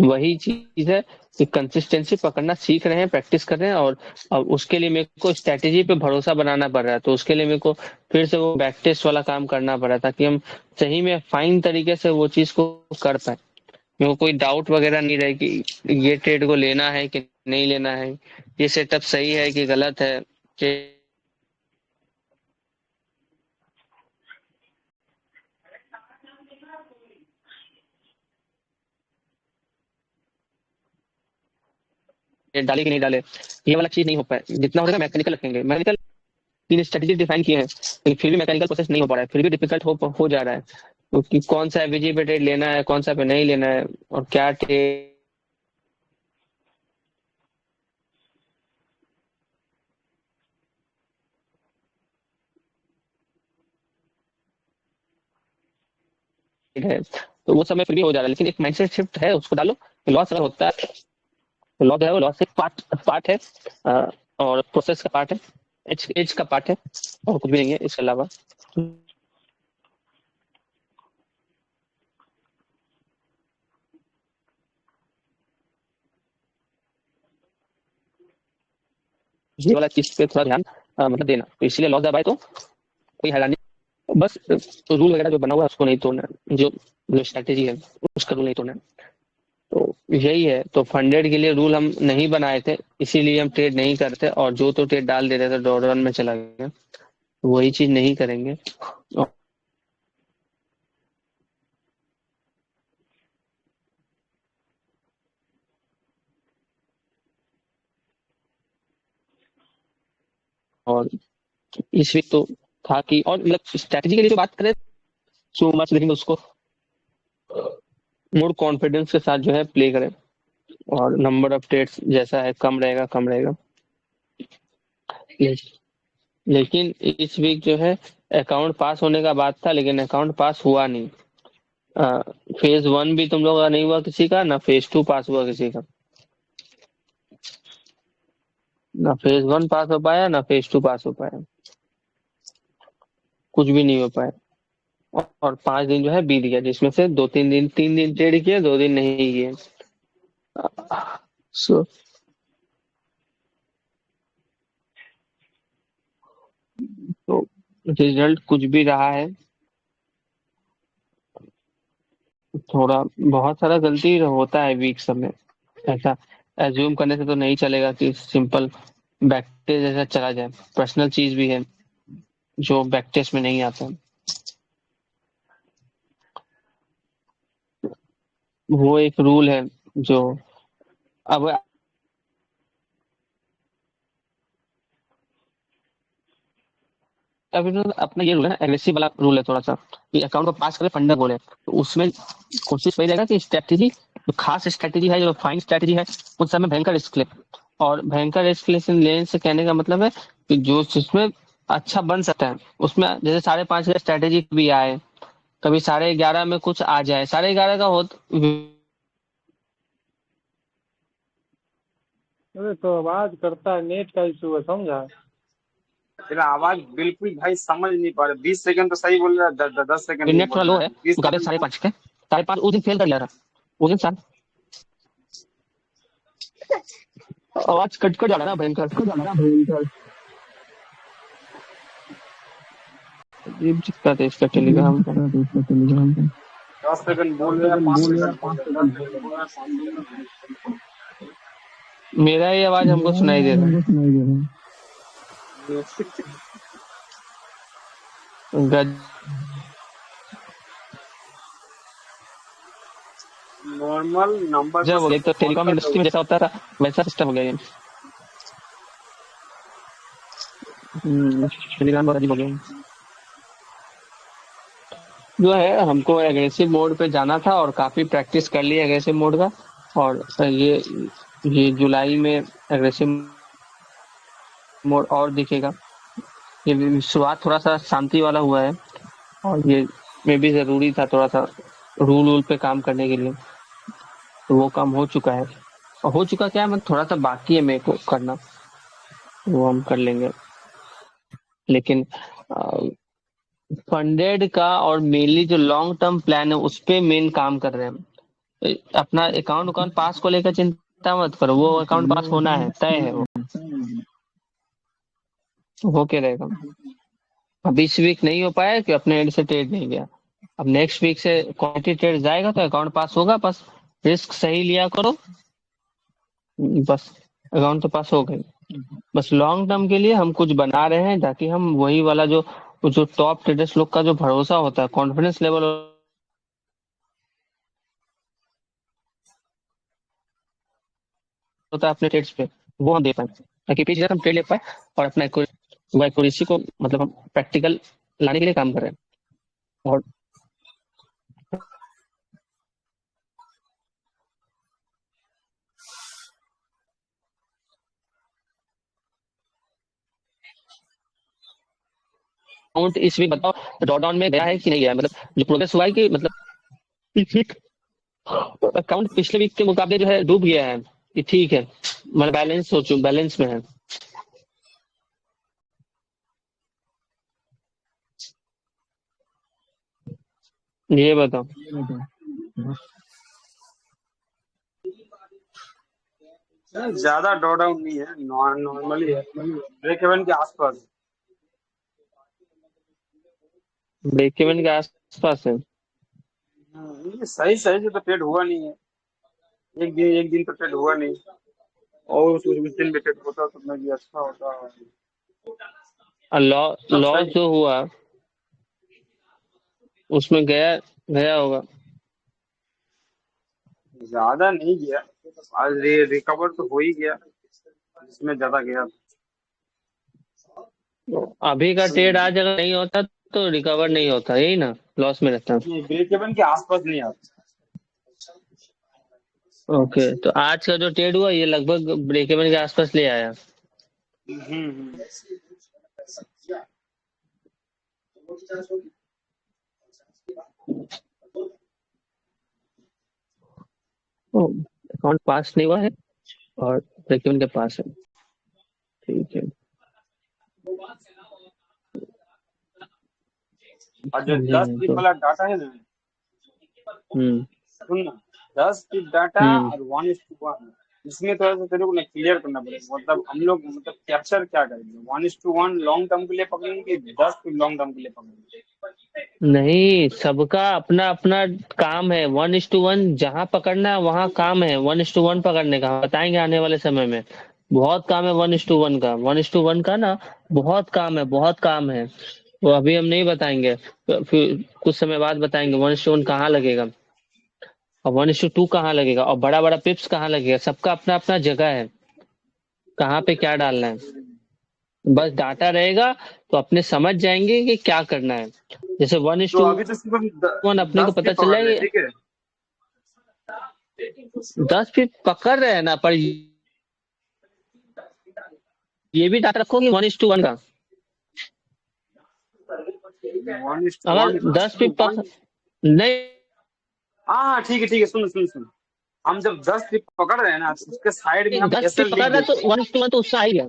वही चीज है कि कंसिस्टेंसी पकड़ना सीख रहे हैं, प्रैक्टिस कर रहे हैं, और अब उसके लिए मेरे को स्ट्रैटेजी पे भरोसा बनाना पड़ रहा है। तो उसके लिए मेरे को फिर से वो बैक टेस्ट वाला काम करना पड़ रहा है, ताकि हम सही में फाइन तरीके से वो चीज को कर पाए। मेरे को कोई डाउट वगैरह नहीं रहे कि ये ट्रेड को लेना है कि नहीं लेना है, ये सेटअप सही है कि गलत है, कि ये डाले कि नहीं डाले। ये वाला चीज नहीं हो पाए, जितना हो रहेगा मैकेनिकल रखेंगे। मैकेनिकल 3 स्ट्रेटेजी डिफाइन किए हैं, लेकिन फिर भी मैकेनिकल प्रोसेस नहीं हो पा रहा है, फिर भी डिफिकल्ट हो जा रहा है। क्योंकि कौन सा एवरेज पे ट्रेड लेना है, कौन सा पे नहीं लेना है, और क्या ट्रेड है। तो वो समय फिर भी हो जा रहा है, लेकिन एक माइंडसेट शिफ्ट है, उसको डालो। लॉस अगर होता है तो लॉस है, वो लॉस एक पार्ट पार्ट है, और प्रोसेस का पार्ट है, एज एज का पार्ट है, और कुछ भी नहीं है इसके अलावा। ये वाला चीज पे थोड़ा ध्यान मतलब देना, तो इसलिए लॉस जब आए तो कोई हैरानी, बस रूल वगैरह जो बना हुआ है उसको नहीं तोड़ना है, जो जो स्ट्रैटेजी है उसका रूल नहीं तोड़ना है। तो यही है, तो फंडेड के लिए रूल हम नहीं बनाए थे, इसीलिए हम ट्रेड नहीं करते, और जो तो ट्रेड डाल देते थे डॉट रन में चला गया, तो वही चीज नहीं करेंगे। और इस वीक तो था कि, और मतलब स्ट्रैटेजी के लिए जो बात करें, सो मच लेकिन उसको मोर कॉन्फिडेंस के साथ जो है प्ले करें, और नंबर ऑफ ट्रेड्स जैसा है कम रहेगा कम रहेगा। ले- लेकिन इस वीक जो है अकाउंट पास होने का बात था, लेकिन अकाउंट पास हुआ नहीं। फेज 1 भी तुम लोग का नहीं हुआ किसी का, ना फेज 2 पास हुआ किसी का, ना फेज 1 पास हो पाया, ना फेज 2 पास हो पाया, कुछ भी नहीं हो पाया। और 5 दिन जो है बीत गया, जिसमें से 2 3 दिन 3 दिन ट्रेड किए, 2 दिन नहीं किए। सो तो रिजल्ट कुछ भी रहा है, थोड़ा बहुत सारा गलती होता है वीक समय, ऐसा एज्यूम करने से तो नहीं चलेगा कि सिंपल बैक टेस्ट जैसा चला जाए। पर्सनल चीज भी है जो बैक टेस्ट में नहीं आता। वो एक रूल है जो अब अभी तो अपना ये रूल है ना, एग्रेसिव वाला रूल है थोड़ा सा, कि अकाउंट को पास करे फंडर बोले तो उसमें कोशिश वही रहेगा कि स्ट्रेटेजी, जो खास स्ट्रेटेजी है, जो फाइन स्ट्रेटेजी है, उस समय भयंकर रिस्क ले। और भयंकर रिस्क लेने से कहने का मतलब है कि जो जिसमें अच्छा बन सकता है उसमें, जैसे 5.5 का स्ट्रेटेजी भी आए, कभी 11.5 में कुछ आ जाए, 11.5 का हो अरे तो आवाज करता है, नेट का इशू है, समझा। तेरा आवाज बिल्कुल भाई समझ नहीं पा रहा। 20 सेकंड तो सही बोल रहा है, 10 सेकंड नहीं नेट थोड़ा बोल लो रहा है है। बीस मुकाबले सेकंड 5.5 के। 5.5 उस दिन फेल कर लिया था, उस दिन आवाज कट कट जा रहा है ना भयंकर। अजीब दिक्कत है इसका टेलीग्राम का। 10 सेकंड बोल रहे हैं, 5 सेकंड बोल रहे हैं, 10 सेकंड बोल रहे हैं, 5 सेकंड बोल मेरा ही आवाज हमको सुनाई दे रहा रहे हैं। है। नॉर्मल नंबर पर गजब हो गया, तो कॉल टेलीकॉम कर रहे इंडस्ट्री में जैसा होता था वैसा सिस्टम हो गया ये। टेलीग्राम बहुत अजीब हो गया। जो है हमको एग्रेसिव मोड पे जाना था और काफी प्रैक्टिस कर ली एग्रेसिव मोड का। और ये जुलाई में एग्रेसिव मोड और दिखेगा। ये शुरुआत थोड़ा सा शांति वाला हुआ है और ये में भी जरूरी था थोड़ा सा रूल पे काम करने के लिए। तो वो काम हो चुका है, और हो चुका क्या है, मतलब थोड़ा सा बाकी है मेरे को करना, वो हम कर लेंगे। लेकिन फंडेड का और मेनली जो लॉन्ग टर्म प्लान है उस पे मेन काम कर रहे हैं। अपना अकाउंट अकाउंट पास को लेकर चिंता मत करो, वो अकाउंट पास होना है, तय है वो। हो के रहेगा। अब इस वीक नहीं हो पाया कि अपने एंड से ट्रेड नहीं गया। अब नेक्स्ट वीक से क्वालिटी ट्रेड जाएगा तो अकाउंट पास होगा, बस रिस्क सही लिया करो, बस अकाउंट तो पास हो गई। बस लॉन्ग टर्म के लिए हम कुछ बना रहे हैं ताकि हम वही वाला जो जो टॉप ट्रेडर्स लोग का जो भरोसा होता है, कॉन्फिडेंस लेवल होता है अपने ट्रेड्स पे, वो हम दे पाए ताकि पीछे हम ट्रेड ले पाए और अपना एक्यूरेसी को मतलब हम प्रैक्टिकल लाने के लिए काम कर रहे हैं। और अकाउंट इस वीक बताओ ड्रॉ डाउन में गया है कि नहीं गया, मतलब जो प्रोग्रेस हुआ है कि मतलब इस वीक अकाउंट पिछले वीक के मुकाबले जो है डूब गया है कि ठीक है, मतलब बैलेंस सोचो बैलेंस में है। ये बताओ। नहीं, ज्यादा ड्रॉ डाउन नहीं है, नॉर्मली है, ब्रेक इवन के आसपास। ब्रेक इवन के आसपास है। ये सही सही से तो ट्रेड हुआ नहीं है। एक दिन तो ट्रेड हुआ नहीं, और उस दिन भी ट्रेड होता तो मैं भी अच्छा होता। और सब लॉस सही। जो हुआ उसमें गया गया होगा। ज्यादा नहीं गया, आज रिकवर तो हो ही गया, इसमें ज्यादा गया। अभी का ट्रेड आज अगर नहीं होता तो रिकवर नहीं होता, यही ना, लॉस में रहता। ये ब्रेक इवन के आसपास नहीं आता। ओके, तो आज का जो ट्रेड हुआ ये लगभग ब्रेक इवन के आसपास ले आया। हम्म। अकाउंट पास नहीं हुआ है और ब्रेक इवन के पास है, ठीक है। और जो जी 10 टिप तो वाला डाटा है ना, हम्म सुन ना, 10 टिप डाटा हम्म और 1:1, इसमें थोड़ा सा तेरे को ना क्लियर करना पड़ेगा, मतलब हम लोग मतलब कैप्चर क्या करेंगे, 1:1 लॉन्ग टर्म के लिए पकड़ेंगे कि 10 लॉन्ग टर्म के लिए पकड़ेंगे? नहीं, सबका अपना अपना काम है। 1:1 जहां पकड़ना है वहां काम है 1:1 पकड़ने का, हम बताएंगे आने वाले समय में। बहुत काम है 1:1 का, 1:1 का ना। बहुत काम है, बहुत काम है। वो अभी हम नहीं बताएंगे, तो फिर कुछ समय बाद बताएंगे 1:1 कहाँ लगेगा और 1:2 कहाँ लगेगा और बड़ा बड़ा पिप्स कहाँ लगेगा। सबका अपना अपना जगह है, कहाँ पे क्या डालना है। बस डाटा रहेगा तो अपने समझ जाएंगे कि क्या करना है। जैसे वन इज तो टू अभी तो सिर्फ हम वन अपने को 10 पे पता चल पकड़ रहे हैं, जाएगा। ठीक है। 10 फीट पकड़ रहे हैं ना, पर ये भी डाटा रखो कि 1:1 का। 1:1 अगर 10 फीट नहीं, हाँ ठीक है सुन सुन सुन, हम जब 10 पे पकड़ रहे हैं ना, तो उसके साइड में हम 10 फीट एसएल पकड़ लिख रहा है तो देंगे। 1:1 तो उससे ही है।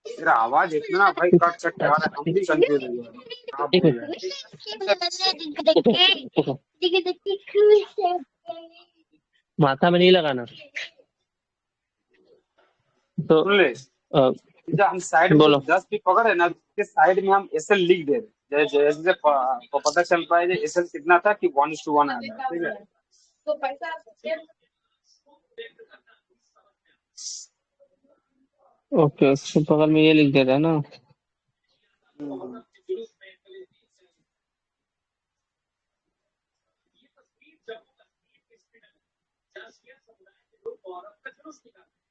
तेरा आवाज इतना ना भाई कट कट के आ रहा है, हम भी कंफ्यूज हो गए क्या एक बोल रहे हैं। मिनट, माथा में नहीं लगाना। तो सुन ले, अ, जब हम साइड में बोलो। जब 10 पे पकड़ रहे हैं ना, तो उसके साइड में हम एसएल लिख दे रहे हैं। जैसे जैसे पता चल पाए एसएल कितना था कि 1:1 आ रहा है, ठीक है। ओके, उसके बगल में ये लिख दे रहा है ना। हम्म,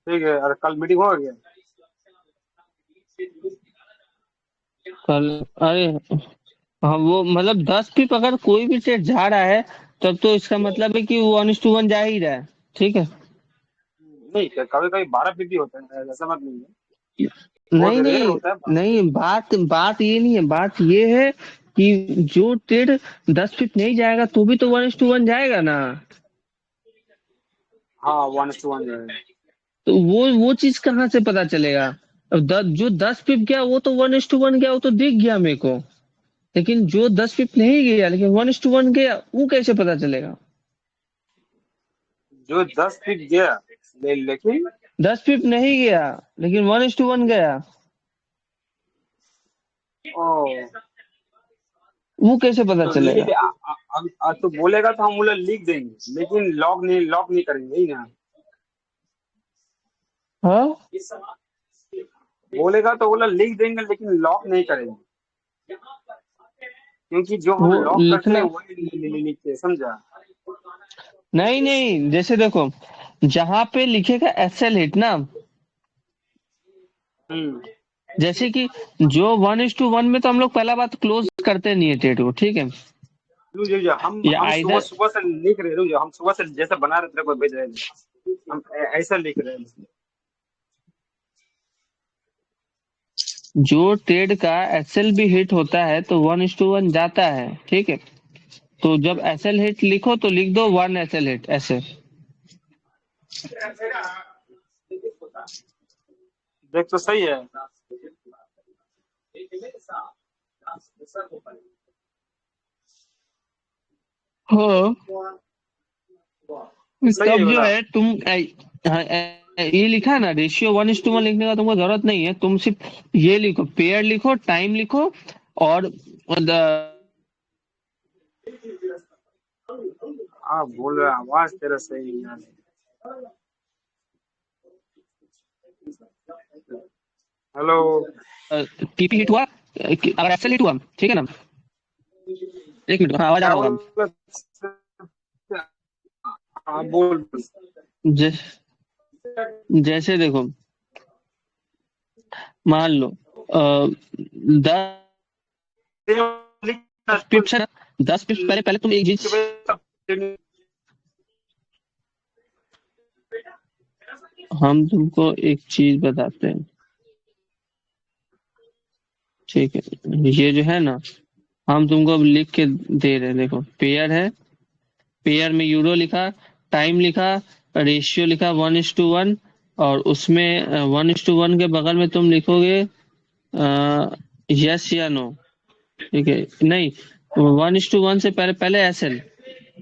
ठीक है। और कल मीटिंग हो गया? कल, अरे हाँ, वो मतलब 10 फीट अगर कोई भी ट्रेड जा रहा है तब तो इसका मतलब है कि वो 1:1 जा ही रहा है। ठीक है। नहीं, कभी कभी 12 पे भी होता है, ऐसा मत नहीं है, बहुत नहीं रेयर नहीं होता है। नहीं, बात बात ये नहीं है, बात ये है कि जो ट्रेड 10 फीट नहीं जाएगा तो भी तो 1:1 जाएगा ना। हाँ 1:1 जो है। तो वो चीज कहाँ से पता चलेगा। अब जो 10 फीट गया वो तो 1:1 गया, वो तो दिख गया मेरे को। लेकिन जो 10 फीट नहीं गया लेकिन 1:1 गया, वो कैसे पता चलेगा। जो 10 फीट गया लेकिन 10 फीट नहीं गया लेकिन 1:1 गया, ओ, वो कैसे पता तो चलेगा। तो बोलेगा तो हम बोले लिख देंगे, लेकिन लॉक नहीं करेंगे, यही ना। हाँ, बोलेगा तो बोला लिख देंगे, लेकिन लॉक नहीं करेंगे, क्योंकि जो हम वो लॉक करते हैं लिखना। वही लिखते हैं, समझा। नहीं नहीं, जैसे देखो, जहां पे लिखेगा एसएल हिट ना, हम्म। जैसे कि जो 1:1 में तो हम लोग पहला बात क्लोज करते नहीं है ट्रेड को। ठीक है। रुक या हम सुबह आइदर सुबह से लिख रहे, हम सुबह से जैसे बना रहे थे को भेज रहे हैं, हम ऐसा लिख रहे हैं। जो ट्रेड का एसएल भी हिट होता है तो 1:1 जाता है। ठीक है। तो जब एसएल हिट लिखो तो लिख दो 1 SL हिट ऐसे। देख तो सही है। हाँ, सही है तब जो बोला। है तुम ये लिखा है ना, रेशियो 1:1 लिखने का तुमको जरूरत नहीं है। तुम सिर्फ ये लिखो, पेयर लिखो, टाइम लिखो और हाँ बोल रहा, आवाज तेरा सही नहीं आ रही। हेलो। टीपी हिट हुआ, अगर एसएल हिट हुआ, ठीक है ना। एक मिनट, हाँ, आवाज आ क्या रहा होगा। बोल? हाँ बोल। जै, जैसे देखो, मान लो 10 पिप्स है ना। 10 पिप्स पहले पहले तुम एक चीज, हम तुमको एक चीज बताते हैं। ठीक है, ये जो है ना, हम तुमको अब लिख के दे रहे हैं। देखो, पेयर है, पेयर में यूरो लिखा, टाइम लिखा, रेशियो लिखा 1:1, और उसमें 1:1 के बगल में तुम लिखोगे यस या नो। ठीक है, नहीं, 1:1 से पहले पहले एसएल,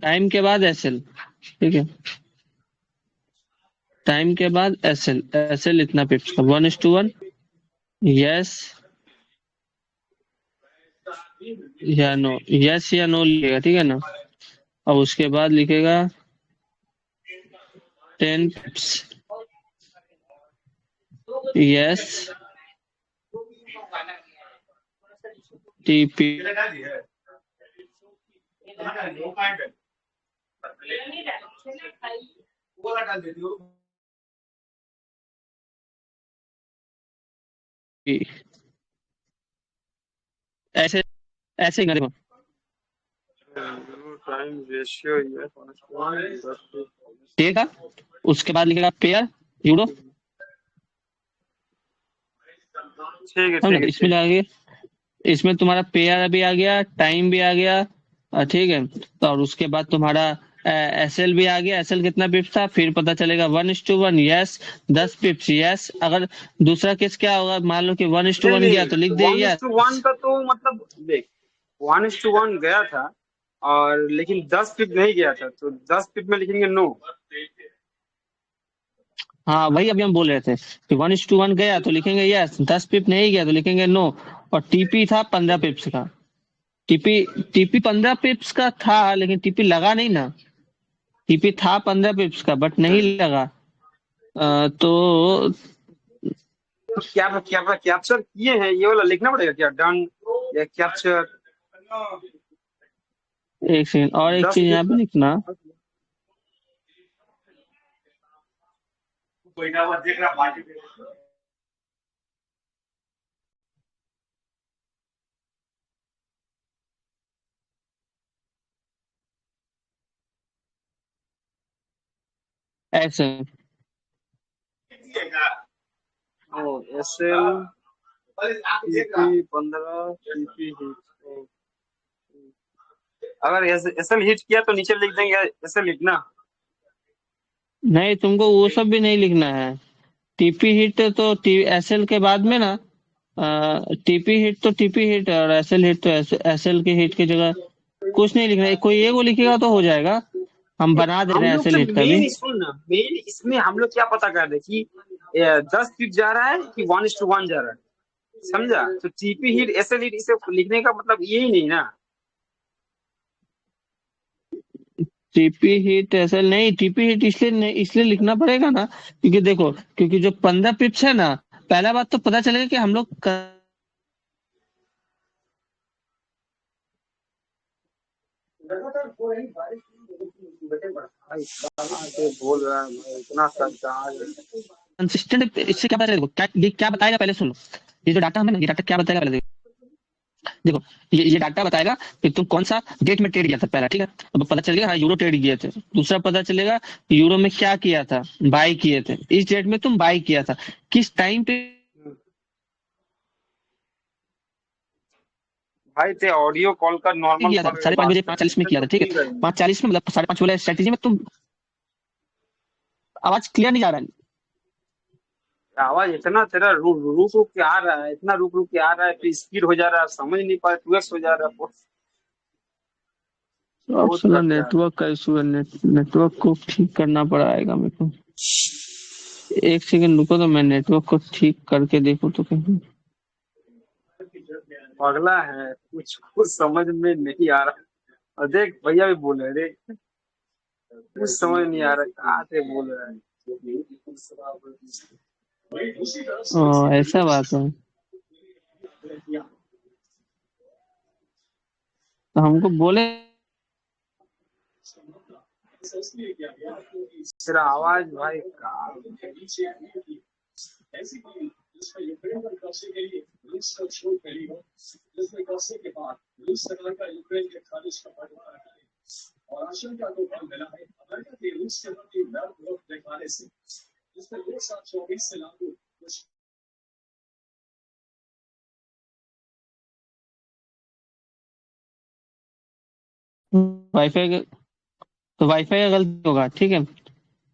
टाइम के बाद एसएल, ठीक है। टाइम के बाद एसएल इतना पिप्स का 1:1, यस या नो, यस या नो लिखेगा, ठीक है ना। और उसके बाद लिखेगा 10 पिप्स, यस टीपी, ऐसे ऐसे ही देखो, टाइम रेशियो ठीक है। उसके बाद लिखेगा पेयर यूरो, ठीक है समझे। ठीक है इसमें लगे, इसमें तुम्हारा पेयर भी आ गया, टाइम भी आ गया, ठीक है। तो और उसके बाद तुम्हारा एसएल भी आ गया। एसएल कितना पिप्स था, फिर पता चलेगा 1:1, यस 10 पिप्स, यस। अगर दूसरा केस क्या होगा, मान लो कि 1:1 गया तो लिख दे यस। 1:1 का तो मतलब देख 1:1 गया था और लेकिन 10 पिप नहीं गया था, तो 10 पिप में लिखेंगे नो। हाँ वही अभी हम बोल रहे थे कि 1:1 गया तो लिखेंगे यस, 10 पिप नहीं गया तो लिखेंगे नो। और टीपी था 15 पिप्स का। टीपी टीपी 15 पिप्स का था, लेकिन टीपी लगा नहीं ना। टीपी था 15 पिप्स का बट नहीं लगा। तो क्या क्या कैप्चर किए हैं, ये वाला लिखना पड़ेगा क्या, डन या कैप्चर। एक सेकंड, और एक 10 चीज यहाँ पिप पे लिखना, ऐसे एसएल टीपी 15 टीपी हिट। अगर एसएल हिट किया तो नीचे लिख देंगे एसएल हिट ना। नहीं, तुमको वो सब भी नहीं लिखना है। टीपी हिट तो एसएल के बाद में ना, टीपी हिट तो टीपी हिट और एसएल हिट तो एसएल के हिट की जगह कुछ नहीं लिखना है। कोई एक वो लिखेगा तो हो जाएगा। हम बना दे हम रहे हैं लोग एसएल से हिट का भी। मेन सुन ना, मेन इसमें हम लोग क्या पता कर रहे कि 10 पिप जा रहा है कि 1:1 जा रहा है, समझा। तो टीपी हिट एसएल हिट इसे लिखने का मतलब यही नहीं ना। टीपी हिट एसएल नहीं, टीपी हिट इसलिए लिखना पड़ेगा ना, क्योंकि देखो, क्योंकि जो 15 पिप्स है ना, पहला बात तो पता चलेगा कि हम लोग बोल रहा है भाई, इतना सब कंसिस्टेंट। इससे क्या पता चलेगा, ये क्या बताएगा पहले सुनो। ये जो डाटा हमें ना, ये डाटा क्या बताएगा पहले देखो। ये डाटा बताएगा कि तुम कौन सा डेट में ट्रेड किया था पहला, ठीक है। अब पता चलेगा हाँ यूरो ट्रेड किए थे। दूसरा पता चलेगा यूरो में क्या किया था, बाई किए थे, इस डेट में तुम बाई किया था, किस टाइम पे भाई ते ऑडियो कॉल का नॉर्मल किया था। कॉल 5:30 बजे 5:40 में किया था, ठीक है। 5:40 में मतलब 5:30 वाला स्ट्रेटेजी में तुम, आवाज क्लियर नहीं जा रहा है। आवाज इतना तेरा रुक रुक रुक के आ रहा है, इतना रुक रुक के आ रहा है, फिर स्पीड हो जा रहा है, समझ नहीं पा रहा, 2x हो जा रहा है, अब बहुत सुनो, कट रहा है। नेटवर्क का इशू है। नेटवर्क को ठीक करना पड़ेगा मेरे को। एक सेकंड रुको तो मैं नेटवर्क को ठीक करके देखूं तो कहीं। पगला है, कुछ समझ में नहीं आ रहा। और देख भैया भी बोल रहे देख, कुछ समझ नहीं आ रहा कहाँ से बोल रहा है। ऐसा बात है। तो हमको बोले तेरा आवाज भाई कहाँ। वाईफाई, तो वाईफाई का गलती होगा, ठीक है।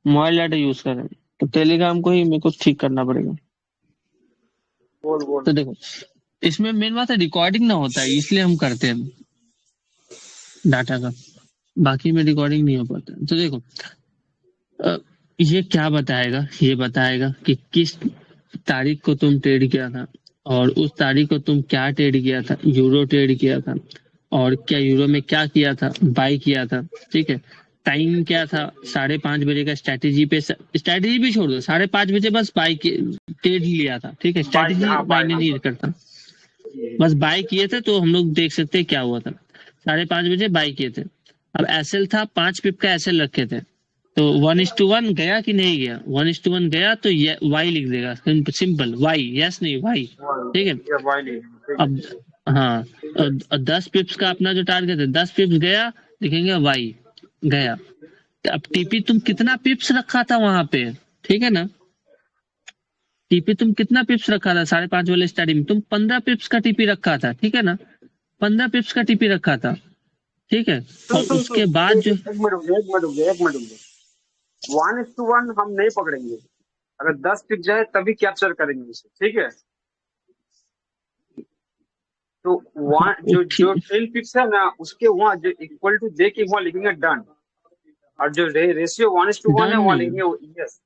मोबाइल डाटा यूज कर रहे हैं तो टेलीग्राम को ही मेरे को ठीक करना पड़ेगा। बोल बोल। तो देखो, इसमें मेन बात है रिकॉर्डिंग ना होता है, इसलिए हम करते हैं डाटा का। बाकी में रिकॉर्डिंग नहीं हो पाता। तो देखो, अ, ये क्या बताएगा, ये बताएगा कि किस तारीख को तुम ट्रेड किया था, और उस तारीख को तुम क्या ट्रेड किया था, यूरो ट्रेड किया था, और क्या यूरो में क्या किया था, बाई किया था। ठीक है, टाइम क्या था, 5:30 बजे का स्ट्रैटेजी पे, स्ट्रैटेजी भी छोड़ दो, 5:30 बजे बस बाई ट्रेड लिया था। ठीक है, बाय, स्ट्रैटेजी हाँ बाय, मायने हाँ नहीं करता, बस बाई किए थे तो हम लोग देख सकते हैं क्या हुआ था। 5:30 बजे बाई किए थे। अब एसएल था, 5 पिप का एसएल रखे थे, तो 1:1 गया कि नहीं गया, 1:1 गया तो ये वाई लिख देगा, सिंपल वाई, यस नहीं वाई। ठीक है, ये बाय नहीं, ठीक है। अब हाँ, 10 पिप्स का अपना जो टारगेट है, 10 पिप्स गया, लिखेंगे वाई गया। तो अब टीपी तुम कितना पिप्स रखा था वहां पे, ठीक है ना, टीपी तुम कितना पिप्स रखा था 5:30 वाले स्टार्टिंग में, तुम 15 पिप्स का टीपी रखा था, ठीक है ना, 15 पिप्स का टीपी रखा था। ठीक है, सुन और सुन सुन, उसके बाद जो, एक मिनट रुक जा, एक मिनट रुक जा, एक मिनट रुक जा। 1:1 हम नहीं पकड़ेंगे, अगर 10 टिक जाए तभी कैप्चर करेंगे उसे, ठीक है। तो वहाँ जो जो 10 पिक्स है ना, उसके वहाँ जो इक्वल टू दे के वहाँ लिखेंगे डन, और जो रेशियो 1:1 है डन वहाँ नहीं, लिखेंगे यस।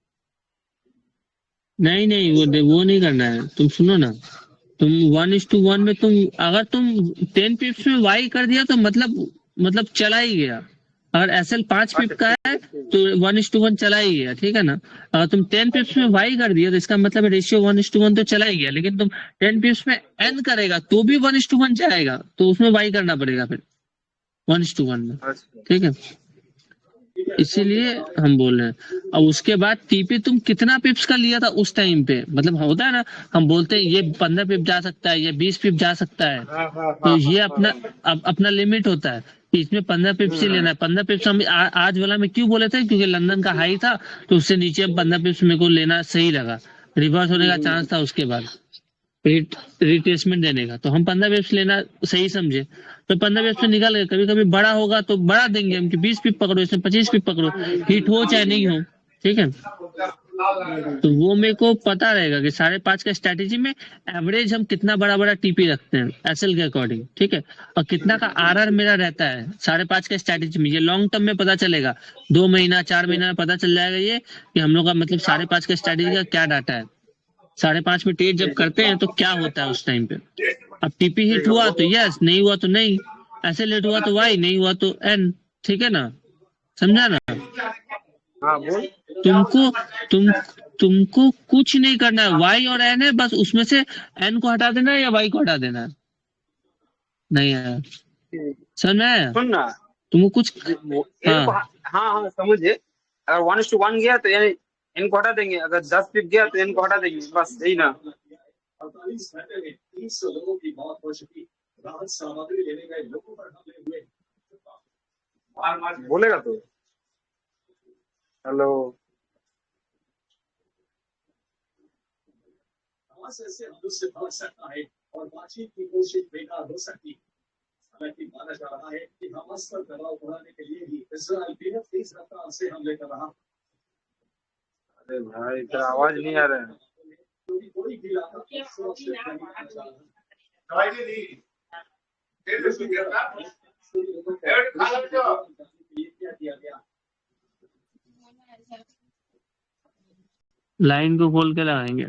नहीं नहीं, वो नहीं करना है, तुम सुनो ना, तुम 1:1 में तुम, अगर तुम 10 पिप्स में वाई कर दिया तो मतलब चला ही गया। अगर एसएल 5 पिप अच्छा का ठीक है ठीक ठीक। तो 1:1 चला ही गया, ठीक है ना। अगर तुम 10 पिप्स में वाई कर दिया तो इसका मतलब रेशियो 1:1 तो चला ही गया, लेकिन तुम 10 पिप्स में एन करेगा तो भी 1:1 जाएगा, तो उसमें वाई करना पड़ेगा फिर 1:1 में। अच्छा ठीक है, इसीलिए हम बोल रहे हैं। और उसके बाद टीपी तुम कितना पिप्स का लिया था उस टाइम पे, मतलब होता है ना, हम बोलते हैं ये 15 पिप जा सकता है, ये 20 पिप जा सकता है, हाँ हाँ तो हाँ ये हाँ हाँ। अपना लिमिट होता है कि इसमें 15 पिप्स ही लेना है। 15 पिप्स हम आज वाला में क्यों बोले थे, क्योंकि लंदन का हाई था, तो उससे नीचे हम 15 पिप्स मेरे को लेना सही लगा, रिवर्स होने का चांस था उसके बाद रिट्रेसमेंट देने का, तो हम 15 पिप्स लेना सही समझे, तो 15 पिप्स में निकल गए। कभी कभी बड़ा होगा तो बड़ा देंगे हम कि 20 पिप पकड़ो, इसमें 25 पिप पकड़ो, हिट हो चाहे नहीं हो। ठीक है, तो वो मेरे को पता रहेगा कि 5:30 का स्ट्रैटेजी में एवरेज हम कितना बड़ा बड़ा टीपी रखते हैं एसएल के अकॉर्डिंग। ठीक है, और कितना का आरआर मेरा रहता है 5:30 का स्ट्रैटेजी में, ये लॉन्ग टर्म में पता चलेगा, 2 महीना 4 महीना में पता चल जाएगा ये कि हम लोग का मतलब 5:30 का स्ट्रैटेजी का क्या डाटा है। 5:30 में ट्रेड जब करते हैं तो क्या होता है उस टाइम पे। अब टीपी हिट ठीक है हुआ वो। तो यस, नहीं हुआ तो नहीं, ऐसे लेट हुआ तो वाई, नहीं हुआ तो एन। ठीक है ना, समझा ना। हाँ बोल। तुमको तुम तुमको कुछ नहीं करना है, वाई और एन है बस, उसमें से एन को हटा देना है या वाई को हटा देना है। नहीं है, ठीक। समझ में आया सुन ना, तुमको कुछ। एन को, हाँ, हाँ हाँ समझे, अगर 1:1 गया तो यानी एन को हटा देंगे, अगर 10 पिप गया तो एन को हटा देंगे, बस यही ना। बोलेगा तो। हेलो। अरे भाई तेरा आवाज नहीं आ रहा है। लाइन को खोल के लगाएंगे,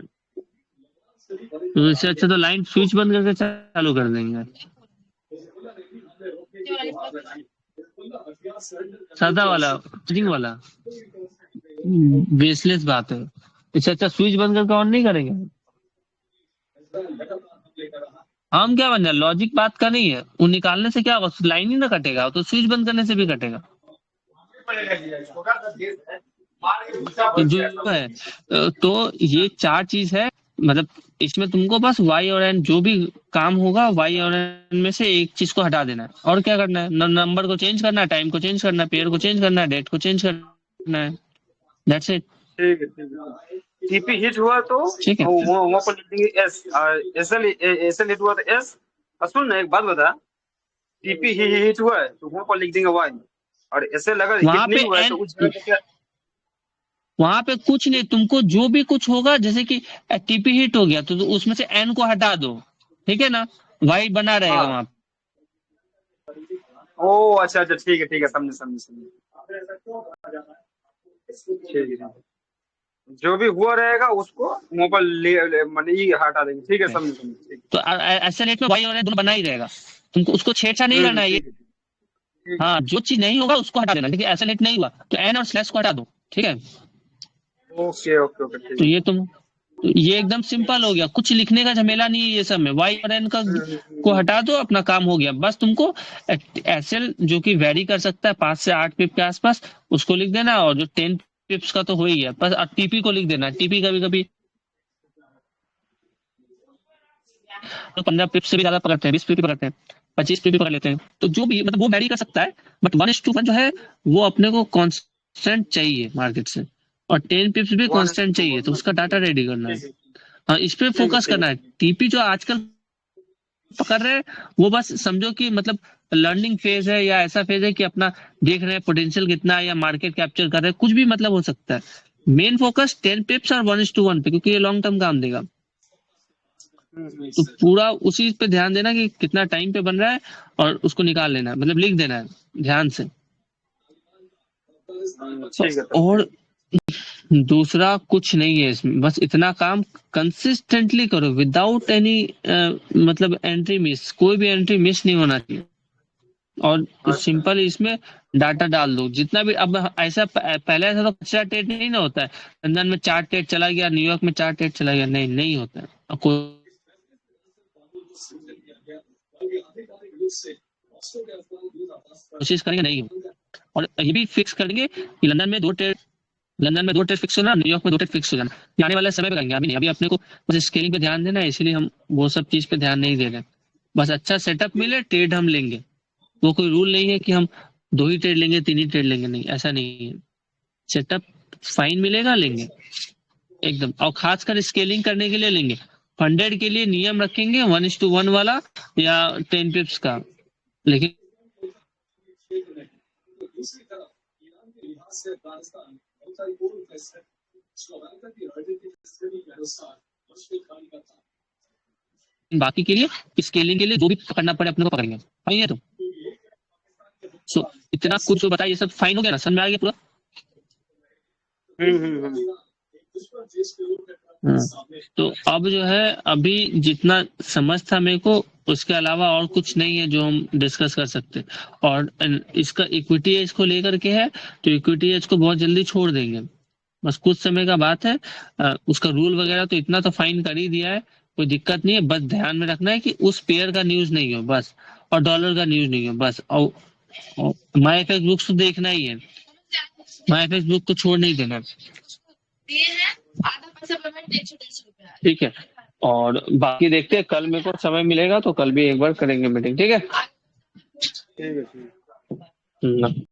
तो इससे अच्छा तो लाइन स्विच बंद करके चालू कर देंगे, सादा वाला चार्जिंग वाला। बेसलेस बात है, इससे अच्छा स्विच बंद करके ऑन नहीं करेंगे। हम क्या बन जाए, लॉजिक बात का नहीं है, वो निकालने से क्या होगा, लाइन ही ना कटेगा, तो स्विच बंद करने से भी कटेगा। तो जो है, तो ये 4 चीज है, मतलब इसमें तुमको बस वाई और एन जो भी काम होगा, वाई और एन में से एक चीज को हटा देना है, और क्या करना है, नंबर को चेंज करना है, टाइम को चेंज करना है, पेयर को चेंज करना है, डेट को चेंज करना है, दैट्स इट। ठीक है ठीक है। टीपी हिट हुआ तो ठीक है, वहाँ पर लिख देंगे एस, एसएल एसएल हिट हुआ तो एस। और सुन ना एक बात बता, टीपी हिट हुआ है तो वहाँ पर लिख देंगे वाई, और एसएल अगर हिट वहां पे नहीं हुआ है एन, तो उस जगह पे क्या। वहां पे कुछ नहीं, तुमको जो भी कुछ होगा, जैसे कि टीपी हिट हो गया तो उसमें से एन को हटा दो, ठीक है ना, वाई बना रहेगा हाँ। वहां। ओ अच्छा अच्छा, ठीक है समझे समझे समझे। ठीक है, जो भी हुआ रहेगा उसको मोबाइल मतलब ये हटा देंगे। ठीक है, समझ समझ, ठीक तो ऐसे रेट में वाई और दोनों बना ही रहेगा, तुमको उसको छेड़छाड़ नहीं करना है ये। ठीक है, ठीक हाँ, जो चीज नहीं होगा उसको हटा देना, ठीक है, ऐसा रेट नहीं हुआ तो एन और स्लैश को हटा दो, ठीक है। है। ओके ओके ओके, ठीक तो है। तो ये एकदम सिंपल हो गया, कुछ लिखने का झमेला नहीं है ये सब में, वाई और एन का को हटा दो, अपना काम हो गया। बस तुमको एसएल जो कि वेरी कर सकता है 5 से 8 पिप के आसपास, उसको लिख देना, और जो 10 पिप्स का तो हो ही गया, बस टीपी को लिख देना। टीपी कभी कभी तो 15 पिप से भी ज्यादा पकड़ते हैं, 20 पिप भी पकड़ते हैं, 25 पिप भी पकड़ लेते हैं। तो जो भी मतलब वो वेरी कर सकता है, बट 1:1 जो है वो अपने को कांस्टेंट चाहिए मार्केट से, और 10 पिप्स भी कांस्टेंट चाहिए, तो उसका डाटा रेडी करना है। हाँ, इस पे फोकस करना है। टीपी जो आजकल पकड़ रहे हैं वो बस समझो कि मतलब लर्निंग फेज है, या ऐसा फेज है कि अपना देख रहे हैं पोटेंशियल कितना है, या मार्केट कैप्चर कर रहे हैं, कुछ भी मतलब हो सकता है। मेन फोकस 10 पिप्स और 1:1 पे, क्योंकि ये लॉन्ग टर्म काम देगा। तो पूरा उसी पे ध्यान देना कि कितना टाइम पे बन रहा है, और उसको निकाल लेना है, मतलब लिख देना है ध्यान से। ठीक है, और दूसरा कुछ नहीं है इसमें, बस इतना काम कंसिस्टेंटली करो, विदाउट एनी मतलब एंट्री मिस, कोई भी एंट्री मिस नहीं होना चाहिए। और सिंपल इसमें डाटा डाल दो जितना भी। अब ऐसा पहले ऐसा तो कच्चा ट्रेड नहीं ना होता है, लंदन में 4 ट्रेड चला गया, न्यूयॉर्क में 4 ट्रेड चला गया, नहीं नहीं होता है। अब कोशिश करेंगे नहीं हो, और ये भी फिक्स करेंगे कि लंदन में 2 ट्रेड फिक्स होना, न्यूयॉर्क में 2 ट्रेड फिक्स हो जाना। ये आने वाले समय पे करेंगे, अभी नहीं। अभी अपने को बस स्केलिंग पे ध्यान देना है, इसलिए हम वो सब चीज पे ध्यान नहीं दे रहे। बस अच्छा सेटअप मिले, ट्रेड हम लेंगे। वो कोई रूल नहीं है कि हम 2 ही ट्रेड लेंगे, 3 ही ट्रेड लेंगे, नहीं, ऐसा नहीं है। सेटअप फाइन मिलेगा, लेंगे एकदम। और खासकर स्केलिंग करने के लिए लेंगे। फंडेड के लिए नियम रखेंगे 1:1 वाला, या 10 पिप्स का, लेकिन बाकी के लिए स्केलिंग के लिए जो भी करना पड़े अपने को पकड़ेंगे। हाँ, ये तो इतना कुछ जो बताइए, सब फाइन हो गया ना, समझ में आ गया पूरा। तो अब जो है, अभी जितना समझ था मेरे को, उसके अलावा और कुछ नहीं है जो हम डिस्कस कर सकते। और इसका इक्विटी एज को लेकर के है, तो इक्विटी एज को बहुत जल्दी छोड़ देंगे, बस कुछ समय का बात है। उसका रूल वगैरह तो इतना तो फाइन कर ही दिया है, कोई दिक्कत नहीं है। बस ध्यान में रखना है कि उस पेयर का न्यूज नहीं हो बस, और डॉलर का न्यूज नहीं हो बस। और माई एफएक्स बुक्स तो देखना ही है, माई एफएक्स बुक को छोड़ नहीं देना, ठीक है। और बाकी देखते हैं, कल मेरे को समय मिलेगा तो कल भी एक बार करेंगे मीटिंग, ठीक है। ठीक है।